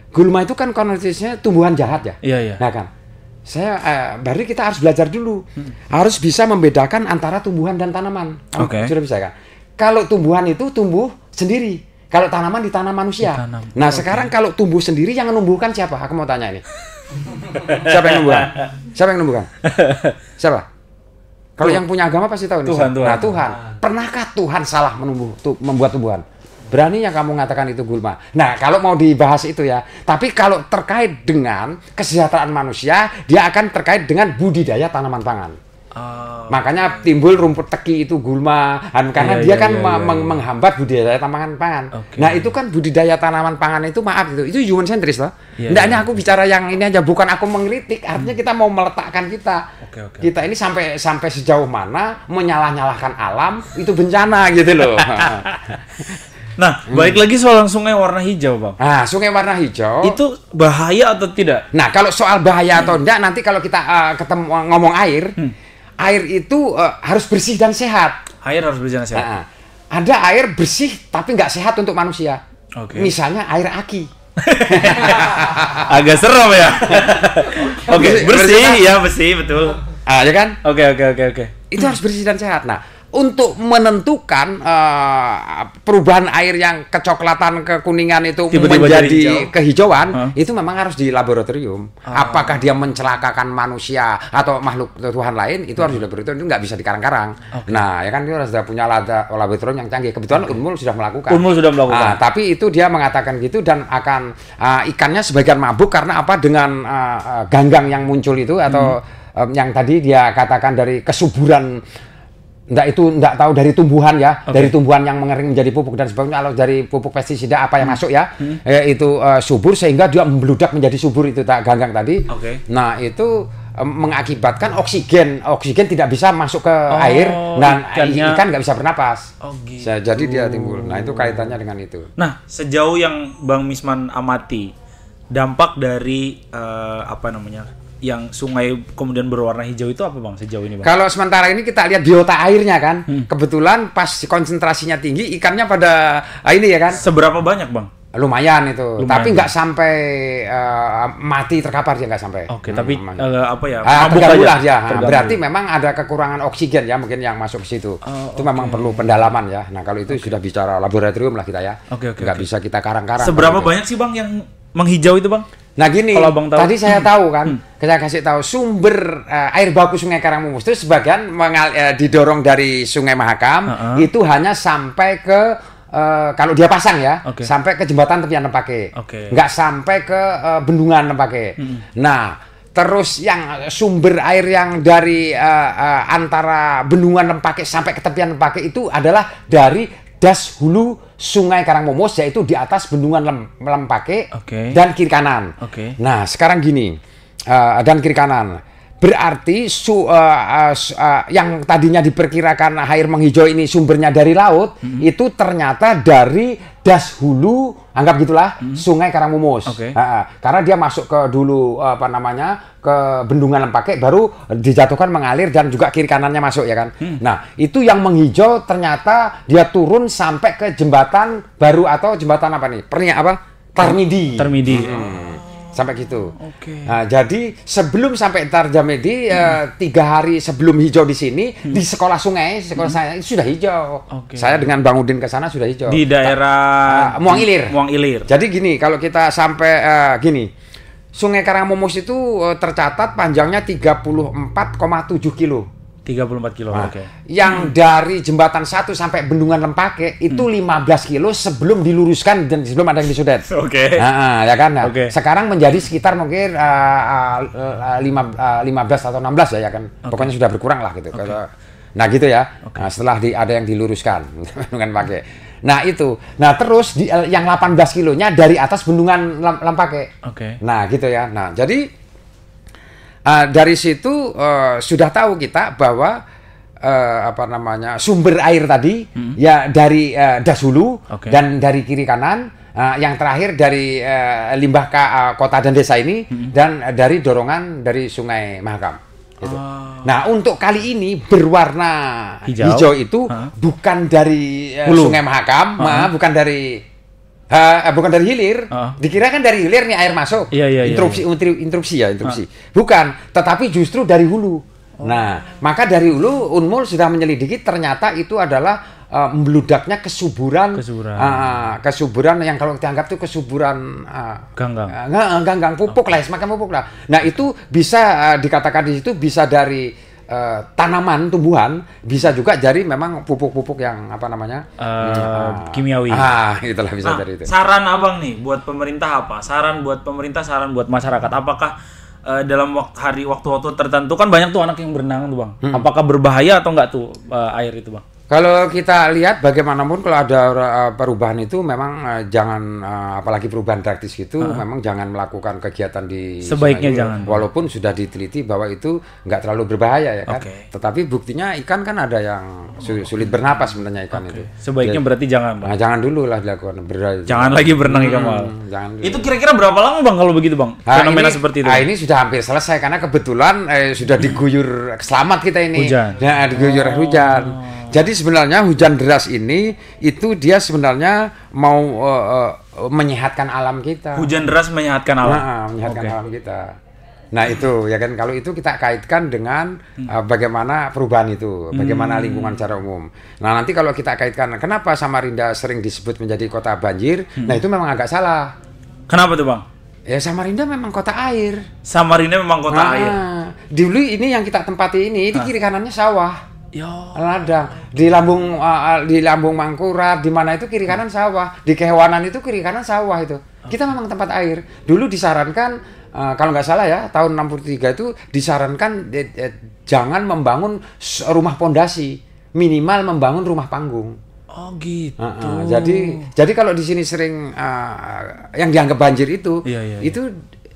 Gulma itu kan konotasinya tumbuhan jahat ya. Iya. Nah kan, berarti kita harus belajar dulu. Harus bisa membedakan antara tumbuhan dan tanaman. Sudah bisa kan? Kalau tumbuhan itu tumbuh sendiri. Kalau tanaman ditanam manusia. Nah sekarang kalau tumbuh sendiri yang menumbuhkan siapa? Aku mau tanya ini. Siapa yang menumbuhkan? Siapa? Kalau yang punya agama pasti tahu nih. Tuhan. Nah, Tuhan. Pernahkah Tuhan salah membuat tumbuhan? Berani yang kamu mengatakan itu gulma? Nah, kalau mau dibahas itu ya. Tapi kalau terkait dengan kesejahteraan manusia, dia akan terkait dengan budidaya tanaman pangan. Makanya timbul rumput teki itu gulma, karena dia kan menghambat budidaya tanaman pangan. Nah itu kan budidaya tanaman pangan itu itu human centris loh. Ini aku bicara yang ini aja, bukan aku mengkritik. Artinya kita mau meletakkan kita ini sampai sejauh mana menyalah-nyalahkan alam itu bencana gitu loh. Nah, balik lagi soal sungai warna hijau, Bang. Nah, sungai warna hijau itu bahaya atau tidak? Nah, kalau soal bahaya atau enggak, nanti kalau kita ngomong air. Air itu harus bersih dan sehat. Air harus bersih dan sehat. Ada air bersih tapi nggak sehat untuk manusia. Misalnya air aki. Agak serem ya. Bersih, betul. Ya kan? Oke. Itu harus bersih dan sehat. Nah, untuk menentukan perubahan air yang kecoklatan, kekuningan itu tiba-tiba menjadi kehijauan, itu memang harus di laboratorium. Apakah dia mencelakakan manusia atau makhluk Tuhan lain, itu harus di laboratorium, itu nggak bisa di karang-karang. Nah, ya kan, dia sudah punya laboratorium yang canggih. Kebetulan Unmul sudah melakukan. Tapi itu dia mengatakan gitu dan akan ikannya sebagian mabuk karena apa? Dengan ganggang yang muncul itu atau yang tadi dia katakan dari kesuburan. Nggak tahu dari tumbuhan ya, dari tumbuhan yang mengering menjadi pupuk dan sebagainya. Kalau dari pupuk pestisida apa yang masuk ya, itu subur sehingga dia membludak menjadi subur itu ganggang tadi. Nah itu mengakibatkan oksigen tidak bisa masuk ke air dan ikan nggak bisa bernapas. Jadi dia timbul. Nah itu kaitannya dengan itu. Nah sejauh yang Bang Misman amati dampak dari yang sungai kemudian berwarna hijau itu apa, Bang, sejauh ini, Bang? Kalau sementara ini kita lihat biota airnya kan, kebetulan pas konsentrasinya tinggi ikannya pada ini ya kan. Seberapa banyak, Bang? Lumayan itu, tapi nggak sampai mati terkapar dia nggak sampai. Tapi terganggu lah dia. Berarti memang ada kekurangan oksigen ya mungkin yang masuk ke situ. Itu memang perlu pendalaman ya. Nah kalau itu sudah bicara laboratorium lah kita ya. Nggak bisa kita karang-karang. Seberapa banyak sih, Bang, yang menghijau itu, Bang? Nah gini, tadi saya tahu kan, saya kasih tahu sumber air baku Sungai Karangmumus itu sebagian didorong dari Sungai Mahakam, itu hanya sampai ke kalau dia pasang ya, sampai ke jembatan tepian Lempake, nggak sampai ke bendungan Lempake. Nah, terus yang sumber air yang dari antara bendungan Lempake sampai ke tepian Lempake itu adalah dari das hulu Sungai Karangmumus, yaitu di atas bendungan Lempake dan kiri kanan. Nah, sekarang gini, dan kiri kanan. Berarti yang tadinya diperkirakan air menghijau ini sumbernya dari laut, itu ternyata dari das hulu, anggap gitulah, Sungai Karangmumus. Karena dia masuk ke dulu ke bendungan Lempake, baru dijatuhkan mengalir dan juga kiri kanannya masuk ya kan. Nah, itu yang menghijau ternyata dia turun sampai ke jembatan baru atau jembatan apa nih? Tarmidi. Sampai gitu. Oke. Nah, jadi sebelum sampai Tarjamedi 3 hari sebelum hijau di sini di sekolah saya itu sudah hijau. Oke. Saya dengan Bang Udin ke sana sudah hijau. Di daerah Muang Ilir. Muang Ilir. Jadi gini, kalau kita sampai gini, Sungai Karangmumus itu tercatat panjangnya 34,7 kilo. 34 kilo. Nah, Oke. yang dari jembatan 1 sampai Bendungan Lempake itu 15 kilo sebelum diluruskan dan sebelum ada yang disudet. Oke. Nah, ya kan. Nah, Oke. sekarang menjadi sekitar mungkin 15 atau 16 ya kan. Pokoknya sudah berkurang lah gitu. Nah, gitu ya. Nah, setelah ada yang diluruskan Bendungan Lempake. Nah, itu. Nah, terus yang 18 kilonya dari atas Bendungan Lempake. Oke. Nah, gitu ya. Nah, jadi dari situ sudah tahu kita bahwa sumber air tadi ya dari Das Hulu dan dari kiri kanan, yang terakhir dari limbah kota dan desa ini dan dari dorongan dari Sungai Mahakam. Gitu. Nah, untuk kali ini berwarna hijau itu bukan dari Sungai Mahakam, bukan dari hilir. Dikira kan dari hilir nih air masuk. Interupsi. Bukan, tetapi justru dari hulu. Nah, maka dari hulu Unmul sudah menyelidiki ternyata itu adalah meludaknya kesuburan yang kalau kita anggap itu kesuburan ganggang pupuk lah, semacam pupuk lah. Nah, itu bisa dikatakan di situ bisa dari tanaman, tumbuhan, bisa juga dari memang pupuk-pupuk yang kimiawi. Itulah bisa dari itu. Saran Abang nih buat pemerintah apa? Saran buat pemerintah, saran buat masyarakat. Apakah dalam waktu-waktu tertentu kan banyak tuh anak yang berenang tuh, Bang. Apakah berbahaya atau enggak tuh air itu, Bang? Kalau kita lihat bagaimanapun kalau ada perubahan itu memang jangan apalagi perubahan drastis gitu memang jangan melakukan kegiatan di sebaiknya sungai, jangan. Walaupun sudah diteliti bahwa itu nggak terlalu berbahaya ya kan. Tetapi buktinya ikan kan ada yang sulit bernapas sebenarnya ikan itu. Sebaiknya berarti jangan, Bang. Nah, jangan dulu lah dilakukan. Jangan lagi berenang ikan mal. Itu kira-kira berapa lama, Bang, kalau begitu, Bang? Fenomena seperti itu. Ini sudah hampir selesai karena kebetulan sudah diguyur selamat kita ini. Hujan. Nah, diguyur hujan. Jadi sebenarnya hujan deras ini itu dia sebenarnya mau menyehatkan alam kita. Hujan deras menyehatkan alam. Menyehatkan alam kita. Nah, itu ya kan, kalau itu kita kaitkan dengan bagaimana perubahan itu, bagaimana lingkungan secara umum. Nah, nanti kalau kita kaitkan kenapa Samarinda sering disebut menjadi kota banjir, nah itu memang agak salah. Kenapa tuh, Bang? Ya, Samarinda memang kota air. Samarinda memang kota air. Dulu ini yang kita tempati ini di kiri kanannya sawah. Ladang di lambung Mangkurat, di mana itu kiri kanan sawah, di Kehewanan itu kiri kanan sawah itu. Kita memang tempat air. Dulu disarankan kalau nggak salah ya tahun 63 itu disarankan jangan membangun rumah pondasi, minimal membangun rumah panggung. Oh gitu. Jadi kalau di sini sering yang dianggap banjir itu itu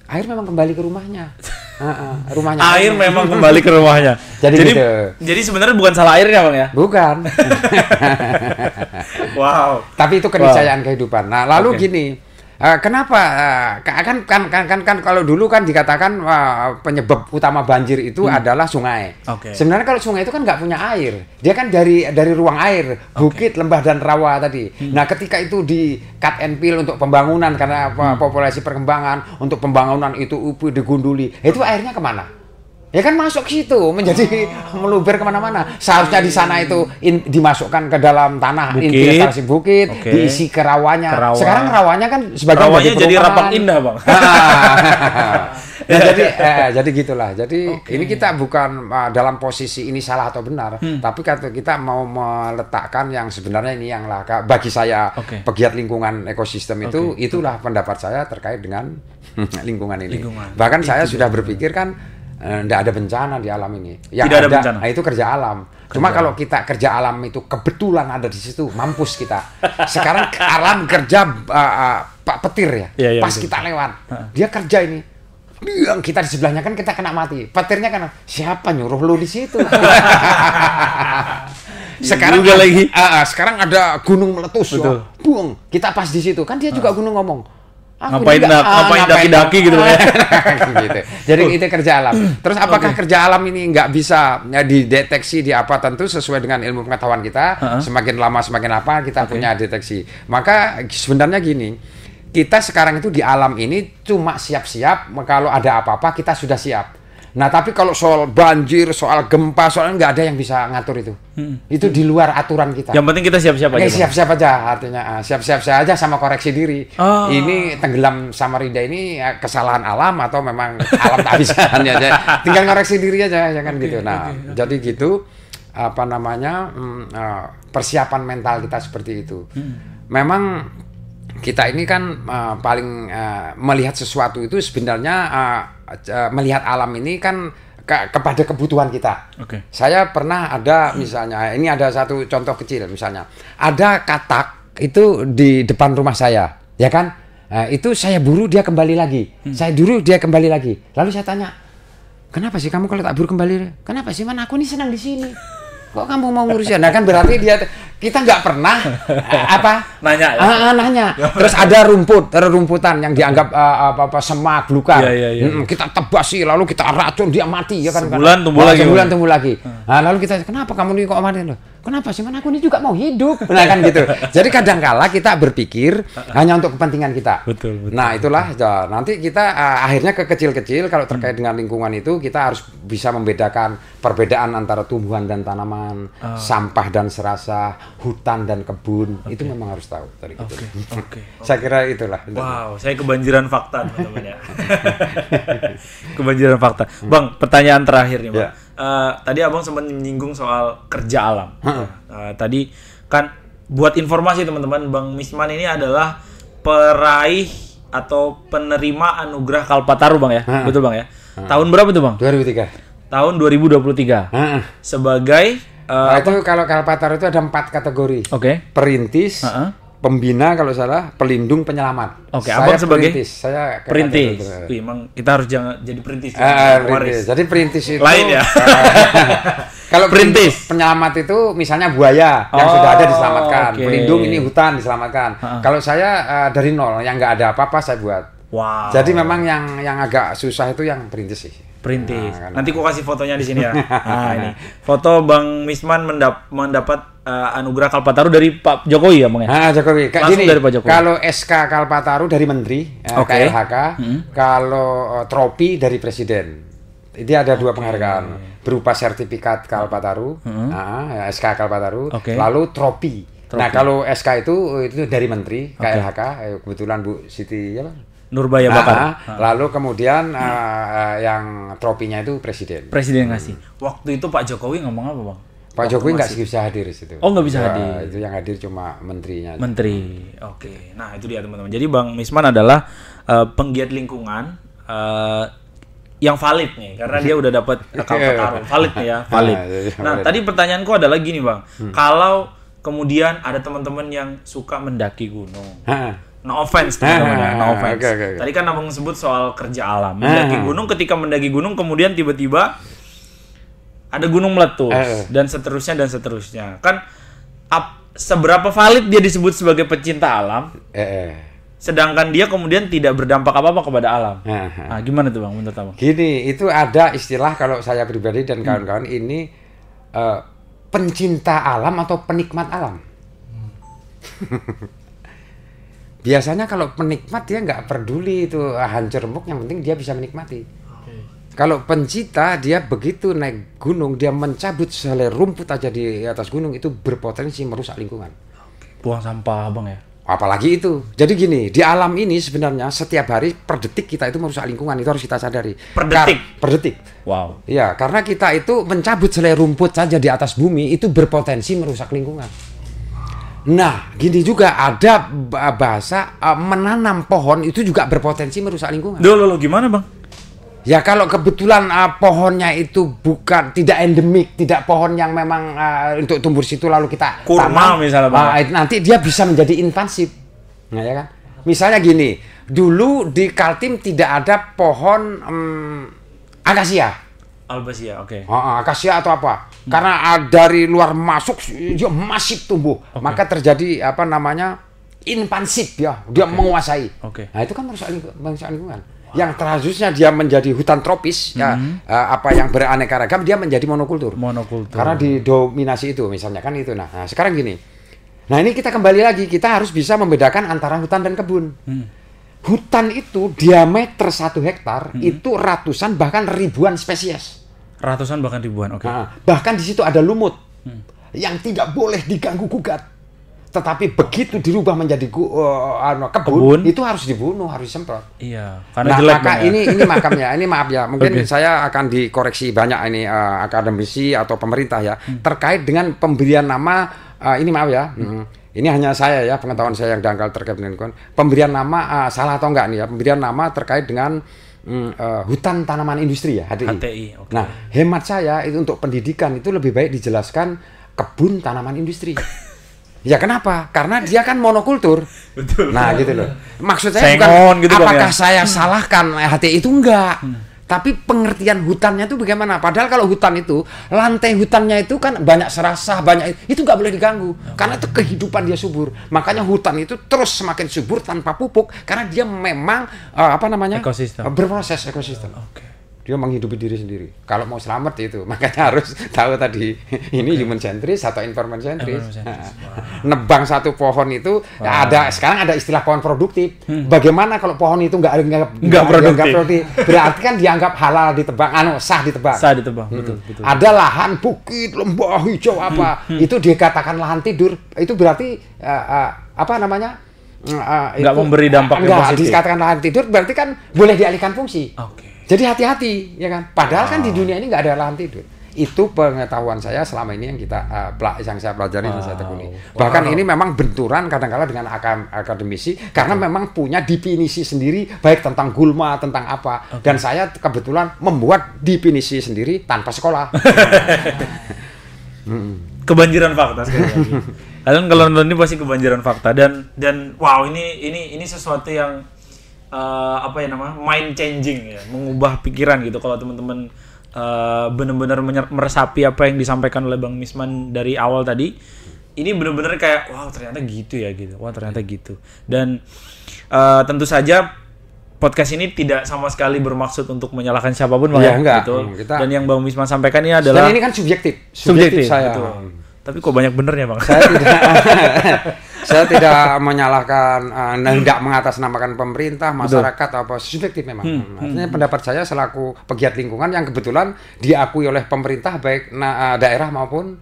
air memang kembali ke rumahnya. Rumahnya air memang kembali ke rumahnya. Jadi sebenarnya bukan salah airnya, Bang ya? Bukan. Wow. Tapi itu keniscayaan kehidupan. Nah, lalu gini, kenapa kan kalau dulu kan dikatakan penyebab utama banjir itu adalah sungai. Sebenarnya kalau sungai itu kan nggak punya air. Dia kan dari ruang air, bukit, lembah dan rawa tadi. Nah, ketika itu di cut and fill untuk pembangunan karena populasi perkembangan, untuk pembangunan itu digunduli. Itu airnya kemana? Ya kan masuk situ menjadi meluber kemana-mana. Seharusnya di sana itu dimasukkan ke dalam tanah, infiltrasi bukit, diisi ke rawanya. Sekarang rawanya kan sebagian jadi Rapak Indah, Bang. Nah, jadi gitulah. Jadi ini kita bukan dalam posisi ini salah atau benar, tapi kita mau meletakkan yang sebenarnya ini yang bagi saya pegiat lingkungan ekosistem itu itulah pendapat saya terkait dengan lingkungan ini. Bahkan saya sudah berpikir kan tidak ada bencana di alam ini. Yang tidak ada bencana. Nah, itu kerja alam. Cuma kalau kita kerja alam itu kebetulan ada di situ, mampus kita. Sekarang alam kerja Pak Petir ya. Pas kita lewat, dia kerja ini. Yang kita di sebelahnya kan kita kena mati. Petirnya kan siapa nyuruh lu di situ? Sekarang sekarang ada gunung meletus. Buang. Kita pas di situ. Kan dia juga gunung ngomong. Ngapain daki-daki gitu ya. Gitu. Jadi itu kerja alam. Terus apakah kerja alam ini nggak bisa dideteksi di apa? Tentu sesuai dengan ilmu pengetahuan kita. Semakin lama semakin apa kita punya deteksi. Maka sebenarnya gini, kita sekarang itu di alam ini cuma siap-siap kalau ada apa-apa kita sudah siap. Nah, tapi kalau soal banjir, soal gempa, soalnya nggak ada yang bisa ngatur itu. Itu di luar aturan kita. Yang penting kita siap-siap aja. Siap-siap aja, artinya siap-siap saja sama koreksi diri. Ini tenggelam Samarinda ini kesalahan alam atau memang alam tak bisa aja. Tinggal koreksi diri aja, ya kan gitu. Nah, jadi gitu apa namanya persiapan mental kita seperti itu. Memang kita ini kan paling melihat sesuatu itu sebenarnya melihat alam ini kan kepada kebutuhan kita. Saya pernah ada misalnya, ini ada satu contoh kecil misalnya, ada katak itu di depan rumah saya, ya kan? Itu saya buru dia kembali lagi, saya buru dia kembali lagi. Lalu saya tanya, kenapa sih kamu kalau tak buru kembali? Kenapa sih, man aku ini senang di sini. Kok kamu mau ngurusin? Nah kan berarti kita nggak pernah nanya. Nanya. Terus ada rumputan yang dianggap semak belukar. Kita tebasi lalu kita racun dia mati ya kan. Sebulan tumbuh lagi. Nah, lalu kita kenapa kamu ini kok mati loh? Kenapa sih, man aku ini juga mau hidup. Nah kan gitu. Jadi kadangkala kita berpikir hanya untuk kepentingan kita. Betul. Nah itulah nanti kita akhirnya ke kecil-kecil kalau terkait dengan lingkungan itu kita harus bisa membedakan perbedaan antara tumbuhan dan tanaman, sampah dan serasa, hutan dan kebun. Itu memang harus tahu dari itu. Saya kira itulah. Wow, saya kebanjiran fakta teman-teman ya. Kebanjiran fakta. Bang, pertanyaan terakhir nih, Bang. Tadi Abang sempat menyinggung soal kerja alam. Tadi kan buat informasi teman-teman, Bang Misman ini adalah peraih atau penerima anugerah Kalpataru, Bang ya. Betul, Bang ya. Tahun berapa tuh, Bang? 2003. Tahun 2023. Sebagai itu kalau Kalpataru itu ada 4 kategori. Perintis, pembina kalau salah, pelindung, penyelamat. Abang sebagai perintis. Saya perintis. Emang kita harus jangan jadi perintis. Perintis. Jadi perintis itu lain ya. Kalau perintis, penyelamat itu misalnya buaya yang sudah ada diselamatkan. Pelindung ini hutan diselamatkan. Kalau saya dari nol, yang nggak ada apa-apa saya buat. Wow. Jadi memang yang agak susah itu yang perintis sih. Perintis. Nanti aku kasih fotonya di sini ya. Nah, ini foto Bang Misman mendapat anugerah Kalpataru dari Pak Jokowi ya, Bang ya? Jokowi. Langsung gini, dari Pak Jokowi. Kalau SK Kalpataru dari Menteri, KLHK, kalau tropi dari Presiden. Itu ada 2 penghargaan berupa sertifikat Kalpataru, SK Kalpataru, lalu tropi. Nah, kalau SK itu dari Menteri, KLHK, kebetulan Bu Siti Nurbaya Bakar. Lalu kemudian yang tropinya itu Presiden. Presiden ngasih. Waktu itu Pak Jokowi ngomong apa, Bang? Pak Jokowi nggak bisa hadir di situ. Nggak bisa hadir. Itu yang hadir cuma menterinya. Menteri. Nah, itu dia teman-teman. Jadi Bang Misman adalah penggiat lingkungan yang valid nih, karena dia udah dapat Kalpataru. Valid nih ya, valid. Nah, tadi pertanyaanku adalah gini, Bang. Kalau kemudian ada teman-teman yang suka mendaki gunung. No offense teman-teman ya, no offense. Tadi kan Abang sebut soal kerja alam. Mendaki gunung, ketika mendaki gunung kemudian tiba-tiba ada gunung meletus dan seterusnya. Kan seberapa valid dia disebut sebagai pecinta alam? Sedangkan dia kemudian tidak berdampak apa-apa kepada alam. Nah, gimana tuh, Bang, menurut Abang? Gini, itu ada istilah kalau saya pribadi dan kawan-kawan ini pencinta alam atau penikmat alam. Biasanya kalau penikmat dia nggak peduli itu hancur remuk, yang penting dia bisa menikmati. Kalau pencinta dia begitu naik gunung dia mencabut sehelai rumput aja di atas gunung itu berpotensi merusak lingkungan. Buang sampah, Bang ya. Apalagi itu. Jadi gini, di alam ini sebenarnya setiap hari per detik kita itu merusak lingkungan, itu harus kita sadari. Per detik? Per detik. Wow. Iya, karena kita itu mencabut sehelai rumput saja di atas bumi itu berpotensi merusak lingkungan. Nah, gini juga ada bahasa menanam pohon itu juga berpotensi merusak lingkungan. Loh, gimana, Bang? Ya kalau kebetulan pohonnya itu tidak endemik, tidak pohon yang memang untuk tumbuh situ lalu kita kurma tanam, misalnya, Bang. Nanti dia bisa menjadi invasif. Nah, ya kan? Misalnya gini, dulu di Kaltim tidak ada pohon akasia. Albasia, akasia atau apa? Karena dari luar masuk dia masif tumbuh, maka terjadi invasif ya, dia menguasai. Nah itu kan merusak lingkungan. Yang terharusnya dia menjadi hutan tropis, yang beraneka ragam dia menjadi monokultur. Karena didominasi itu, misalnya kan itu. Nah sekarang gini, nah ini kita kembali lagi, kita harus bisa membedakan antara hutan dan kebun. hutan itu diameter 1 hektar itu ratusan bahkan ribuan spesies. Ratusan bahkan ribuan, oke. Nah, bahkan di situ ada lumut yang tidak boleh diganggu gugat. Tetapi begitu dirubah menjadi kebun, itu harus dibunuh, harus disemprot. Iya, karena jelek maka ya. ini makamnya, ini maaf ya, mungkin Oke. saya akan dikoreksi banyak ini akademisi atau pemerintah ya terkait dengan pemberian nama ini maaf ya. Ini hanya saya ya, pengetahuan saya yang dangkal terkait dengan pemberian nama salah atau enggak nih ya, pemberian nama terkait dengan hutan tanaman industri ya, HTI. HTI, oke. Nah, hemat saya itu untuk pendidikan itu lebih baik dijelaskan kebun tanaman industri. Ya kenapa? Karena dia kan monokultur. Betul. Nah gitu loh. Maksud saya Sengon bukan gitu, Bang, apakah ya? saya salahkan HTI itu enggak. Tapi pengertian hutannya itu bagaimana? Padahal kalau hutan itu, lantai hutannya itu kan banyak serasah, banyak itu nggak boleh diganggu. Karena itu kehidupan dia subur. Makanya hutan itu terus semakin subur tanpa pupuk karena dia memang Ekosistem. berproses ekosistem. Oke. Dia menghidupi diri sendiri. Kalau mau selamat itu, makanya harus tahu tadi ini human centris atau environment centris. Nebang satu pohon itu sekarang ada istilah pohon produktif. Bagaimana kalau pohon itu nggak produktif? Berarti kan dianggap halal ditebang, sah ditebang. Sah ditebang, betul. Ada lahan bukit, lembah hijau apa, itu dikatakan lahan tidur. Itu berarti Nggak memberi dampak yang enggak, positif. dikatakan lahan tidur berarti kan boleh dialihkan fungsi. Oke. Jadi hati-hati, ya kan? Padahal kan di dunia ini nggak ada lahan tidur. Itu pengetahuan saya selama ini yang yang saya pelajari dan saya tekuni. Bahkan ini memang benturan kadang-kala dengan akademisi karena memang punya definisi sendiri baik tentang gulma, tentang apa. Dan saya kebetulan membuat definisi sendiri tanpa sekolah. Kebanjiran fakta sekali lagi. Kalian kalau nonton ini pasti kebanjiran fakta dan wow ini sesuatu yang mind changing ya, mengubah pikiran gitu kalau teman-teman benar-benar meresapi apa yang disampaikan oleh Bang Misman dari awal tadi. Ini benar-benar kayak wow ternyata gitu ya gitu. Wah ternyata gitu. Dan tentu saja podcast ini tidak sama sekali bermaksud untuk menyalahkan siapapun Bang. Ya, enggak. Gitu. Dan yang Bang Misman sampaikan ini adalah Dan ini kan subjektif saya. betul. Tapi kok banyak benernya Bang? Saya tidak menyalahkan, tidak mengatasnamakan pemerintah, masyarakat atau apa, subjektif memang. Artinya pendapat saya selaku pegiat lingkungan yang kebetulan diakui oleh pemerintah baik daerah maupun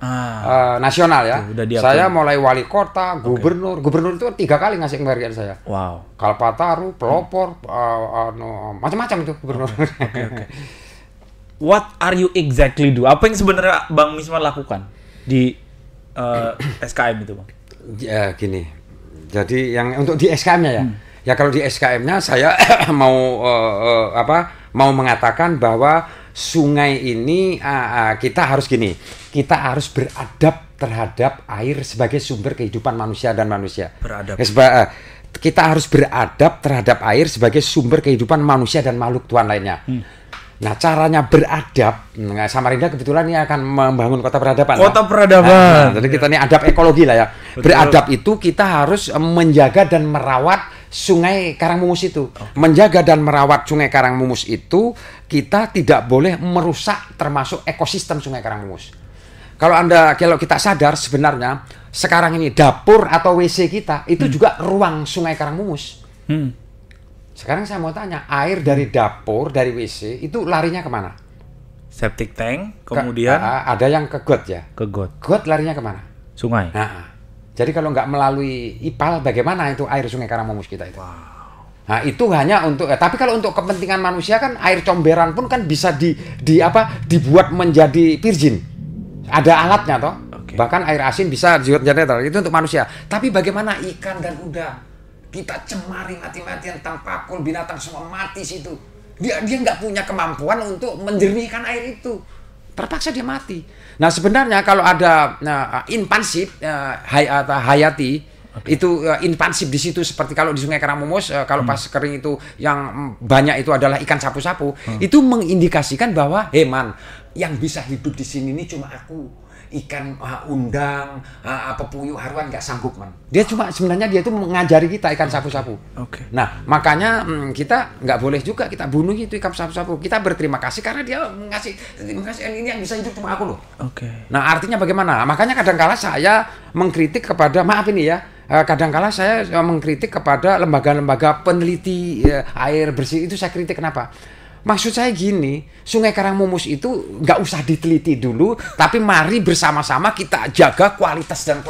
nasional ya. Saya mulai wali kota, gubernur itu 3 kali ngasih penghargaan saya. Wow. Kalpataru, pelopor, macam-macam itu gubernur. Okay. What are you exactly do? Apa yang sebenarnya Bang Misman lakukan di SKM itu Bang? Ya gini, jadi yang untuk di SKM-nya ya, ya kalau di SKM-nya saya mau mengatakan bahwa sungai ini kita harus beradab terhadap air sebagai sumber kehidupan manusia dan manusia. Beradab. Kita harus beradab terhadap air sebagai sumber kehidupan manusia dan makhluk Tuhan lainnya. Nah, caranya beradab, Samarinda kebetulan ini akan membangun kota peradaban. Kota peradaban. Jadi kita ini adab ekologi lah ya. Betul. Beradab itu kita harus menjaga dan merawat Sungai Karangmumus itu. Menjaga dan merawat Sungai Karangmumus itu kita tidak boleh merusak termasuk ekosistem Sungai Karangmumus. Kalau kita sadar sebenarnya sekarang ini dapur atau WC kita itu juga ruang Sungai Karangmumus. Sekarang saya mau tanya, air dari dapur, dari WC, itu larinya kemana? Septic tank, kemudian ada yang ke got ya? Ke got. Got larinya kemana? Sungai. Nah, jadi kalau nggak melalui IPAL, bagaimana itu air Sungai Karangmumus kita itu? Wow. Nah, itu hanya untuk, tapi kalau untuk kepentingan manusia kan air comberan pun kan bisa dibuat menjadi virgin. Ada alatnya toh. Okay. Bahkan air asin bisa jadi itu untuk manusia. Tapi bagaimana ikan dan udang? Kita cemari mati-matian, pakul binatang semua mati situ. Dia nggak punya kemampuan untuk menjernihkan air itu. Terpaksa dia mati. Nah sebenarnya kalau ada impansip hayati itu impansip di situ seperti kalau di Sungai Karangmumus kalau pas kering itu yang banyak itu adalah ikan sapu-sapu itu mengindikasikan bahwa man yang bisa hidup di sini ini cuma aku. Ikan undang, puyuh, haruan nggak sanggup man. Dia sebenarnya dia itu mengajari kita ikan sapu-sapu. Okay. Nah makanya kita nggak boleh juga kita bunuh itu ikan sapu-sapu. Kita berterima kasih karena dia ngasih ini yang bisa hidup cuma aku loh. Okay. Nah artinya bagaimana? Makanya kadang-kala saya mengkritik kepada maaf ini ya kadangkala saya mengkritik kepada lembaga-lembaga peneliti air bersih itu, saya kritik kenapa? Maksud saya gini, Sungai Karangmumus itu nggak usah diteliti dulu, tapi mari bersama-sama kita jaga kualitas dan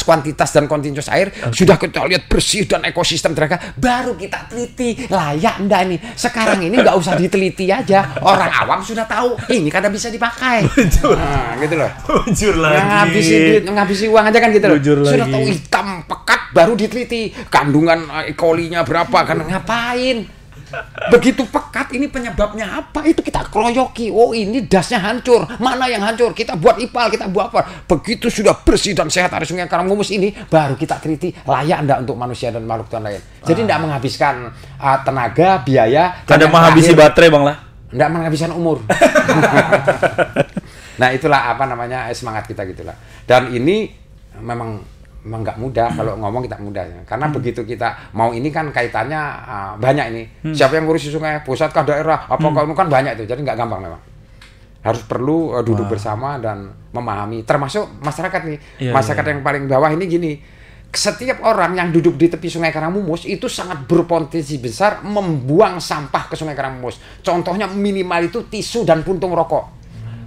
kuantitas dan kontinuitas air. Sudah kita lihat bersih dan ekosistem terjaga, baru kita teliti layak enggak nih. Sekarang ini nggak usah diteliti aja, orang awam sudah tahu ini kada bisa dipakai. Nah, gitu loh. Bujur lagi. Ngabisi uang aja kan gitu loh. Bujur Sudah lagi. tahu hitam pekat baru diteliti kandungan E. coli-nya berapa, kan ngapain? Begitu pekat ini penyebabnya apa, itu kita keroyoki. Oh ini dasnya hancur, mana yang hancur, kita buat ipal, kita buat apa. Begitu sudah bersih dan sehat air Sungai Karangmumus ini, baru kita teliti layak enggak untuk manusia dan makhluk lain. Jadi enggak menghabiskan tenaga, biaya, Kada menghabisi baterai Bang lah. Enggak menghabiskan umur. Nah itulah apa namanya semangat kita gitulah. Dan ini memang nggak mudah, kalau ngomong kita mudah ya. Karena begitu kita mau ini kan kaitannya banyak ini. Siapa yang ngurusi sungai, pusat kah daerah, apakah kan banyak itu, jadi nggak gampang memang. Harus perlu duduk bersama dan memahami, termasuk masyarakat nih. Masyarakat yang paling bawah ini gini, setiap orang yang duduk di tepi Sungai Karangmumus itu sangat berpotensi besar membuang sampah ke Sungai Karangmumus. Contohnya minimal itu tisu dan puntung rokok.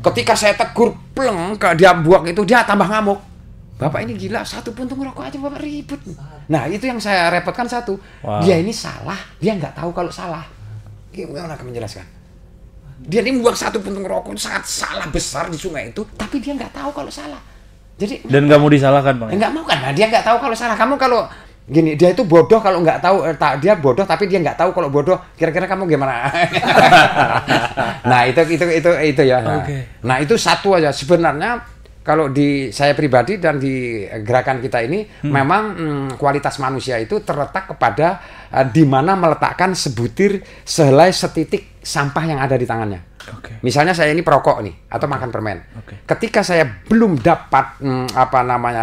Ketika saya tegur pleng ke dia buang itu, dia tambah ngamuk. Bapak ini gila, satu puntung rokok aja Bapak ribut. Nah itu yang saya repotkan satu. Dia ini salah, dia nggak tahu kalau salah. Gimana akan menjelaskan? Dia ini membuang satu puntung rokok sangat salah besar di sungai itu, tapi dia nggak tahu kalau salah. Jadi dan nggak mau disalahkan Bang. Nggak mau kan? Nah, dia nggak tahu kalau salah. Kamu kalau gini, dia itu bodoh kalau nggak tahu. Dia bodoh tapi dia nggak tahu kalau bodoh. Kira-kira kamu gimana? Nah itu ya. Nah itu satu aja sebenarnya. Kalau di saya pribadi dan di gerakan kita ini memang kualitas manusia itu terletak kepada di mana meletakkan sebutir sehelai setitik sampah yang ada di tangannya. Misalnya saya ini perokok nih atau makan permen. Ketika saya belum dapat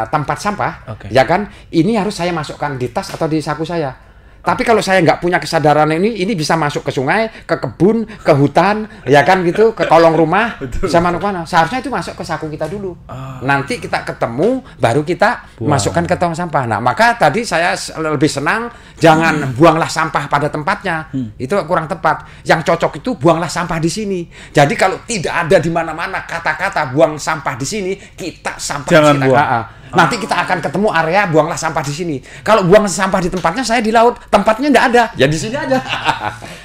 tempat sampah, ya kan, ini harus saya masukkan di tas atau di saku saya. Tapi kalau saya nggak punya kesadaran ini bisa masuk ke sungai, ke kebun, ke hutan, ya kan gitu, ke kolong rumah, bisa mana? Seharusnya itu masuk ke saku kita dulu. Nanti kita ketemu, baru kita masukkan ke tong sampah. Nah, maka tadi saya lebih senang jangan buanglah sampah pada tempatnya. Itu kurang tepat. Yang cocok itu buanglah sampah di sini. Jadi kalau tidak ada di mana-mana kata-kata buang sampah di sini, kita sampah jangan kita buang. Nanti kita akan ketemu area buanglah sampah di sini. Kalau buang sampah di tempatnya, saya di laut, tempatnya nggak ada, ya di sini aja.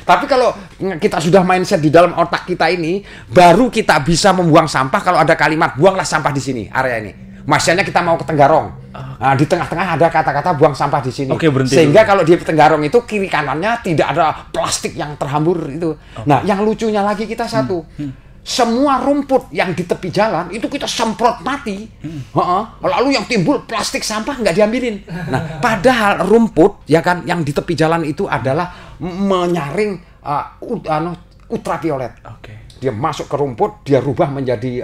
Tapi kalau kita sudah mindset di dalam otak kita ini, baru kita bisa membuang sampah kalau ada kalimat buanglah sampah di sini, area ini. Misalnya kita mau ke Tenggarong, nah, di tengah-tengah ada kata-kata buang sampah di sini. Sehingga kalau di Tenggarong itu kiri kanannya tidak ada plastik yang terhambur itu. Nah, yang lucunya lagi kita satu. Semua rumput yang di tepi jalan itu kita semprot mati, lalu yang timbul plastik sampah nggak diambilin. Nah, padahal rumput ya kan yang di tepi jalan itu adalah menyaring ultraviolet. Dia masuk ke rumput, dia rubah menjadi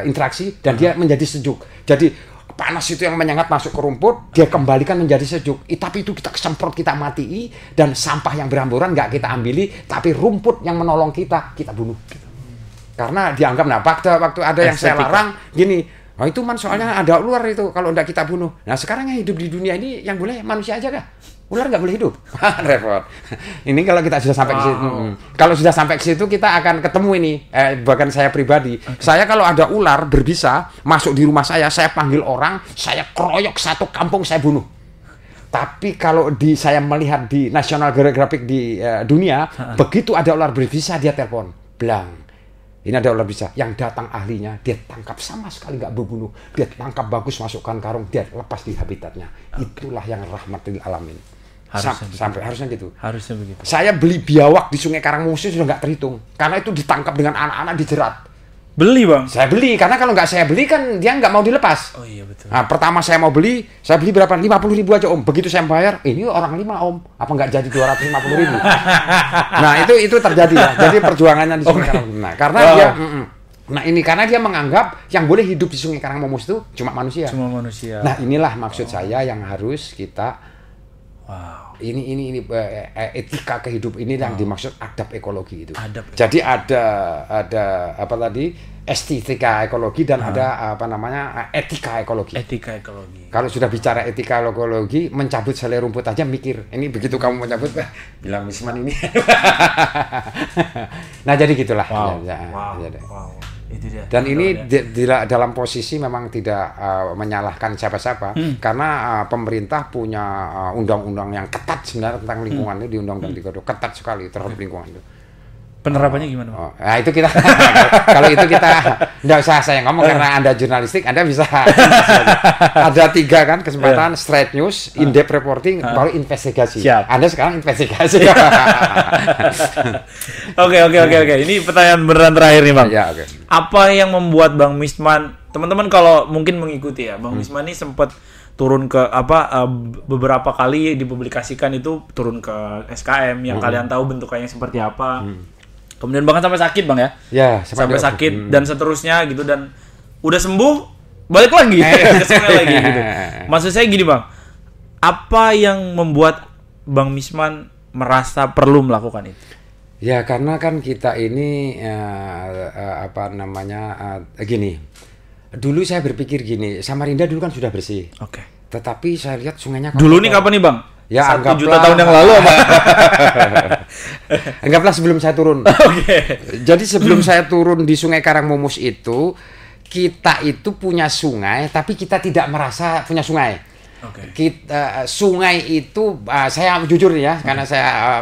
interaksi dan dia menjadi sejuk. Jadi panas itu yang menyengat masuk ke rumput, dia kembalikan menjadi sejuk. Tapi itu kita semprot, kita matii, dan sampah yang berhamburan nggak kita ambili, tapi rumput yang menolong kita bunuh. Karena dianggap, waktu ada yang saya larang, gini, itu soalnya ada ular itu, kalau nggak kita bunuh. Nah sekarang yang hidup di dunia ini, yang boleh manusia aja kah? Ular nggak boleh hidup. Repot. Ini kalau kita sudah sampai ke situ. Kalau sudah sampai ke situ kita akan ketemu ini. Bahkan saya pribadi. Saya kalau ada ular berbisa masuk di rumah saya panggil orang, saya keroyok satu kampung, saya bunuh. Tapi kalau saya melihat di National Geographic di dunia, begitu ada ular berbisa dia telepon, blang. Ini ada ular berbisa, yang datang ahlinya, dia tangkap sama sekali nggak berbunuh, dia tangkap bagus, masukkan karung, dia lepas di habitatnya. Itulah yang rahmatil alamin. Harusnya gitu. Harusnya begitu. Saya beli biawak di Sungai Karangmumus sudah nggak terhitung, karena itu ditangkap dengan anak-anak dijerat. Beli Bang? Saya beli, karena kalau nggak saya beli kan dia nggak mau dilepas. Oh iya betul. Nah, pertama saya beli berapa? 50.000 aja Om. Begitu saya bayar, ini orang 5 Om. Apa nggak jadi 250.000? Nah itu terjadi ya. Jadi perjuangannya di Sungai Karangmumus. Nah karena dia, karena dia menganggap yang boleh hidup di Sungai Karangmumus itu cuma manusia. Nah inilah maksud saya yang harus kita. Ini etika kehidupan ini yang dimaksud adab ekologi itu. Jadi ada apa tadi estetika ekologi dan ada apa namanya etika ekologi. Etika ekologi. Kalau sudah bicara etika ekologi, mencabut selai rumput aja mikir. Ini begitu kamu mencabut, bilang Wisman ini. Nah jadi gitulah. Wow. Ya, Wow. ya, Wow. Itu dia. dan ini dalam posisi memang tidak menyalahkan siapa-siapa karena pemerintah punya undang-undang yang ketat sebenarnya tentang lingkungan itu di Undang-Undang 32 ketat sekali terhadap lingkungan itu. Penerapannya gimana, Bang? Nah itu kita kalau itu kita nggak usah saya ngomong karena Anda jurnalistik, Anda bisa ada 3 kan kesempatan straight news, in-depth reporting, baru investigasi. Siap. Anda sekarang investigasi. Oke. Ini pertanyaan beneran terakhir nih, Bang. Ya, oke. Apa yang membuat Bang Wisman, teman-teman kalau mungkin mengikuti ya, Bang Wisman ini sempat turun ke beberapa kali dipublikasikan itu turun ke SKM yang kalian tahu bentukannya seperti apa. Kemudian bahkan sampai sakit, Bang ya. Ya, Sampai sakit dan seterusnya gitu, dan udah sembuh balik lagi ke sungai lagi gitu. Maksud saya gini, Bang. Apa yang membuat Bang Wisman merasa perlu melakukan itu? Ya karena kan kita ini gini. Dulu saya berpikir gini, Samarinda dulu kan sudah bersih. Oke. Tetapi saya lihat sungainya Dulu nih kapan nih, Bang? Ya 1 juta anggaplah tahun yang lalu apa? Anggaplah sebelum saya turun. Oke. Jadi sebelum saya turun di Sungai Karangmumus itu, kita itu punya sungai, tapi kita tidak merasa punya sungai. Oke. Kita sungai itu saya jujur nih ya, karena saya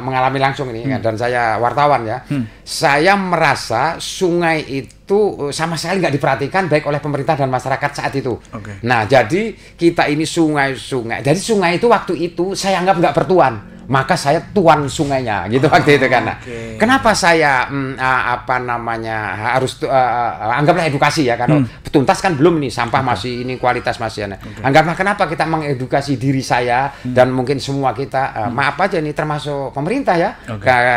mengalami langsung ini dan saya wartawan ya. Saya merasa sungai itu sama sekali nggak diperhatikan baik oleh pemerintah dan masyarakat saat itu. Oke. Nah, jadi kita ini sungai-sungai. Jadi sungai itu waktu itu saya anggap nggak bertuan. Maka saya tuan sungainya gitu waktu itu kan. Nah, kenapa saya harus anggaplah edukasi ya, karena tuntas kan belum nih, sampah masih ini, kualitas masih aneh. Anggaplah kenapa kita mengedukasi diri saya dan mungkin semua kita maaf aja nih termasuk pemerintah ya.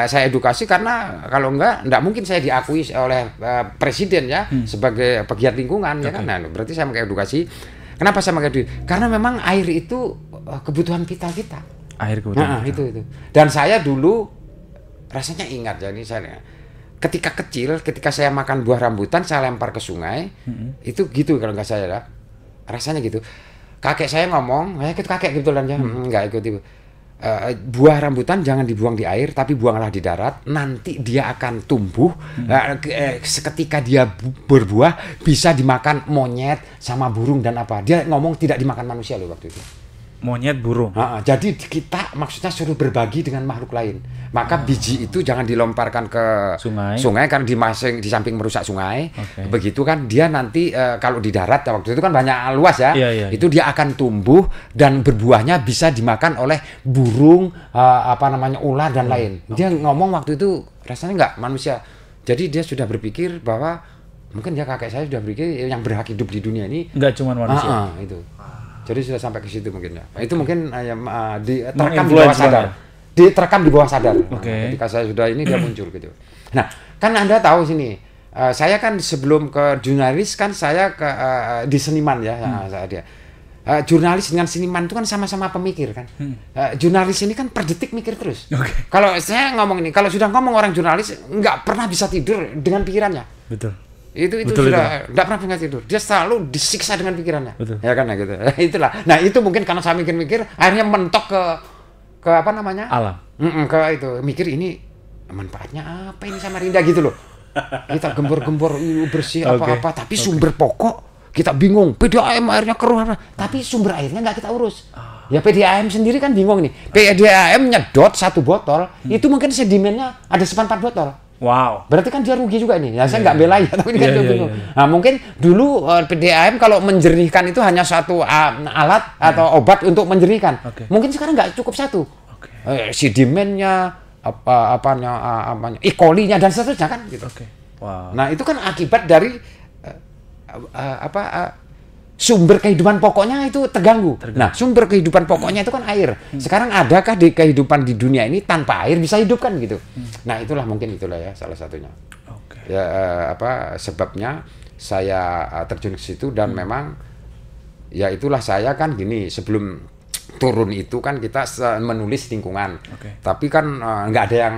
Saya edukasi karena kalau enggak mungkin saya diakui oleh presiden ya sebagai pegiat lingkungan ya kan. Nah, berarti saya mengedukasi. Kenapa saya mengedukasi? Karena memang air itu kebutuhan kita. Akhir kebetulan. Nah, itu. Dan saya dulu rasanya ingat jadi saya ketika kecil, ketika saya makan buah rambutan saya lempar ke sungai. Itu gitu kalau nggak saya ya. Rasanya gitu. Kakek saya ngomong, ikut kakek kebetulan ya. Nggak ikut itu. Buah rambutan jangan dibuang di air tapi buanglah di darat, nanti dia akan tumbuh. Seketika dia berbuah bisa dimakan monyet sama burung dan apa. Dia ngomong tidak dimakan manusia loh waktu itu. Monyet, burung. Jadi kita maksudnya suruh berbagi dengan makhluk lain. Maka biji itu jangan dilomparkan ke sungai karena di samping merusak sungai. Begitu kan dia nanti kalau di darat waktu itu kan banyak luas ya. Itu dia akan tumbuh dan berbuahnya bisa dimakan oleh burung, ular dan lain. Dia ngomong waktu itu rasanya nggak manusia. Jadi dia sudah berpikir bahwa mungkin ya kakek saya sudah berpikir yang berhak hidup di dunia ini nggak cuma manusia. Itu. Jadi sudah sampai ke situ mungkin ya. Itu mungkin diterekam di bawah sadar. Diterekam di bawah sadar. Ketika saya sudah ini dia muncul gitu. Nah, kan Anda tahu sini. Saya kan sebelum ke jurnalis kan saya ke di seniman ya. Jurnalis dengan seniman itu kan sama-sama pemikir kan. Jurnalis ini kan per detik mikir terus. Kalau saya ngomong ini, kalau sudah ngomong orang jurnalis nggak pernah bisa tidur dengan pikirannya. Betul. Itu sudah enggak pernah bisa tidur. Dia selalu disiksa dengan pikirannya. Ya kan gitu. Itulah. Nah, itu mungkin karena saya mikir-mikir akhirnya mentok ke apa namanya? Alam. Ke itu. Mikir ini manfaatnya apa ini Samarinda gitu loh. Kita gembor-gembor bersih apa-apa tapi sumber pokok kita bingung. PDAM airnya keruh tapi sumber airnya enggak kita urus. Ya PDAM sendiri kan bingung nih. PDAM nyedot 1 botol, itu mungkin sedimennya ada 4 botol. Wow. Berarti kan dia rugi juga nih. Ya saya nggak bela ya, tapi kan dia bingung. Nah, mungkin dulu PDAM kalau menjernihkan itu hanya 1 alat atau obat untuk menjernihkan. Mungkin sekarang nggak cukup 1. Sedimennya, E. coli-nya dan seterusnya kan gitu. Wow. Nah, itu kan akibat dari sumber kehidupan pokoknya itu terganggu. Nah, sumber kehidupan pokoknya itu kan air. Sekarang adakah di kehidupan di dunia ini tanpa air bisa hidup kan gitu? Nah, itulah ya salah satunya. Ya sebabnya saya terjun ke situ dan memang ya itulah saya kan gini sebelum turun itu kan kita menulis lingkungan. Oke. Tapi kan nggak ada yang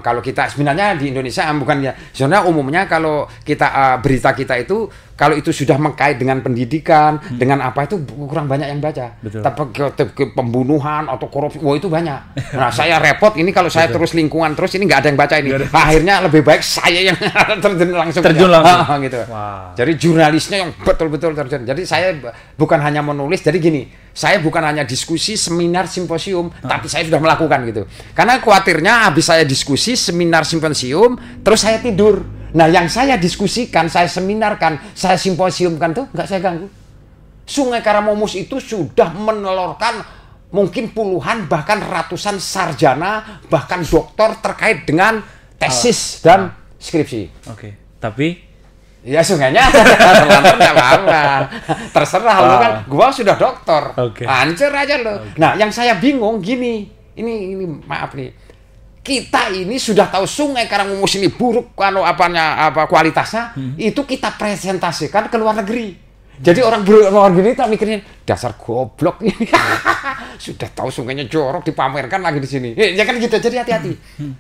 kalau kita sebenarnya di Indonesia bukan ya. Sebenarnya umumnya kalau kita berita kita itu kalau itu sudah mengkait dengan pendidikan, dengan apa itu kurang banyak yang baca. Betul. Tapi pembunuhan atau korupsi, wah itu banyak. Nah saya repot ini kalau saya terus lingkungan terus ini nggak ada yang baca ini. Akhirnya lebih baik saya yang terjun langsung. Gitu. Wow. Jadi jurnalisnya yang betul-betul terjun. Jadi saya bukan hanya menulis. Jadi gini, saya bukan hanya diskusi, seminar, simposium, tapi saya sudah melakukan gitu. Karena khawatirnya habis saya diskusi, seminar, simposium, terus saya tidur. Nah, yang saya diskusikan, saya seminarkan, saya simposiumkan tuh nggak saya ganggu. Sungai Karamumus itu sudah menelurkan mungkin puluhan bahkan ratusan sarjana bahkan doktor terkait dengan tesis dan skripsi. Oke. Tapi ya sungainya nggak apa-apa. Terserah lo kan, gua sudah doktor. Oke. Hancur aja lo. Nah, yang saya bingung gini, ini maaf nih. Kita ini sudah tahu Sungai Karamumus ini buruk kalau apa kualitasnya, itu kita presentasikan ke luar negeri. Jadi orang luar negeri tak mikirnya dasar goblok ini. Sudah tahu sungainya jorok dipamerkan lagi di sini. Ya kan gitu, jadi hati-hati.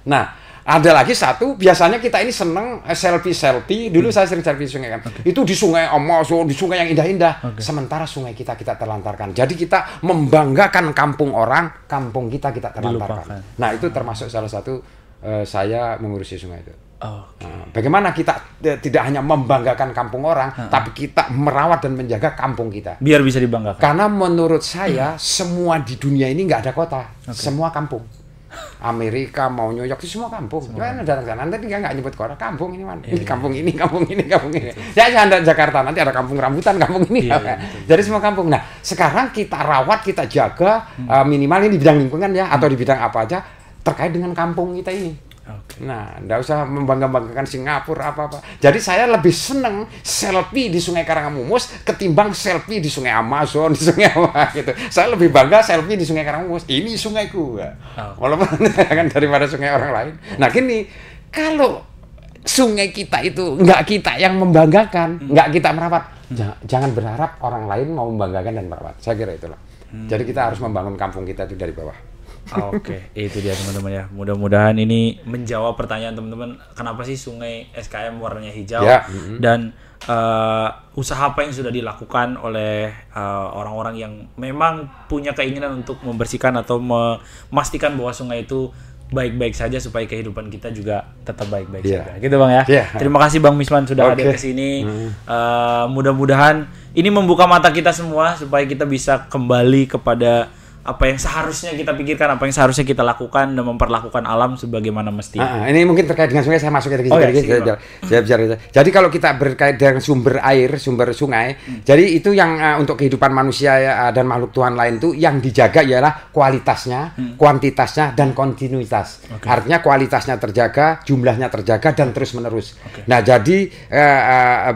Nah, ada lagi satu, biasanya kita ini seneng selfie. Dulu saya sering selfie sungai kan. Itu di sungai Amazon, di sungai yang indah-indah. Sementara sungai kita terlantarkan. Jadi kita membanggakan kampung orang, kampung kita terlantarkan. Dilupakan. Nah, itu termasuk salah satu saya mengurusi sungai itu. Okay. Nah, bagaimana kita tidak hanya membanggakan kampung orang, tapi kita merawat dan menjaga kampung kita. Biar bisa dibanggakan. Karena menurut saya semua di dunia ini nggak ada kota, semua kampung. Amerika mau New York itu semua kampung. Jangan datang sana. Nanti dia nggak nyebut kota, kampung ini man. Ini kampung ini, kampung ini, kampung ini. Ya jangan Jakarta, nanti ada kampung rambutan, kampung ini. Jadi semua kampung. Nah, sekarang kita rawat, kita jaga minimal ini di bidang lingkungan ya, atau di bidang apa aja terkait dengan kampung kita ini. Okay. Nah, nggak usah membangga-banggakan Singapura apa-apa. Jadi saya lebih seneng selfie di Sungai Karamumus ketimbang selfie di Sungai Amazon, di Sungai apa gitu. Saya lebih bangga selfie di Sungai Karamumus. Ini sungaiku, walaupun kan daripada sungai orang lain. Nah, gini, kalau sungai kita itu nggak kita yang membanggakan, nggak kita merawat, jangan berharap orang lain mau membanggakan dan merawat. Saya kira itulah. Jadi kita harus membangun kampung kita itu dari bawah. Oke, itu dia teman-teman ya. Mudah-mudahan ini menjawab pertanyaan teman-teman. Kenapa sih sungai SKM warnanya hijau? Ya, dan usaha apa yang sudah dilakukan oleh orang-orang yang memang punya keinginan untuk membersihkan atau memastikan bahwa sungai itu baik-baik saja supaya kehidupan kita juga tetap baik-baik saja. Gitu Bang ya. Terima kasih Bang Misman sudah hadir ke sini. Mudah-mudahan ini membuka mata kita semua supaya kita bisa kembali kepada apa yang seharusnya kita pikirkan, apa yang seharusnya kita lakukan dan memperlakukan alam sebagaimana mestinya. Ini mungkin terkait dengan sungai, saya masuk ke jadi kalau kita berkait dengan sumber air, sumber sungai, jadi itu yang untuk kehidupan manusia dan makhluk Tuhan lain itu yang dijaga ialah kualitasnya, kuantitasnya, dan kontinuitas. Artinya kualitasnya terjaga, jumlahnya terjaga, dan terus menerus. Nah, jadi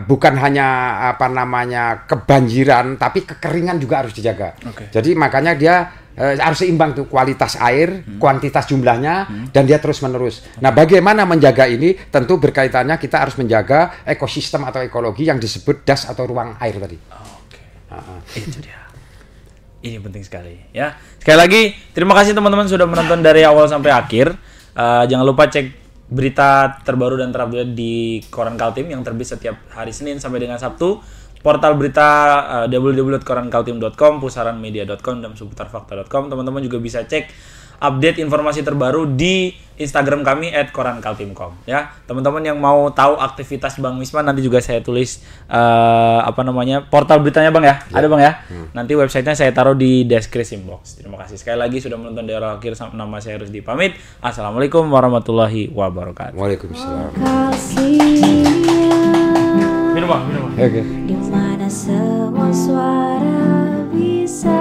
bukan hanya kebanjiran, tapi kekeringan juga harus dijaga. Jadi makanya dia harus seimbang tuh kualitas air, kuantitas jumlahnya, dan dia terus menerus. Nah, bagaimana menjaga ini? Tentu berkaitannya kita harus menjaga ekosistem atau ekologi yang disebut das atau ruang air tadi. Itu dia. Ini penting sekali ya. Sekali lagi terima kasih teman-teman sudah menonton dari awal sampai akhir. Jangan lupa cek berita terbaru dan terupdate di Koran Kaltim yang terbit setiap hari Senin sampai dengan Sabtu. Portal berita www.korankaltim.com, pusaranmedia.com, dan seputarfakta.com. Teman-teman juga bisa cek update informasi terbaru di Instagram kami @korankaltim.com ya. Teman-teman yang mau tahu aktivitas Bang Misman nanti juga saya tulis portal beritanya Bang ya. Ada Bang ya. Nanti websitenya saya taruh di deskripsi box. Terima kasih sekali lagi sudah menonton dari awal akhir. Nama saya Rusdi pamit. Assalamualaikum warahmatullahi wabarakatuh. Waalaikumsalam. Minum Bang. Oke. Di mana semua suara bisa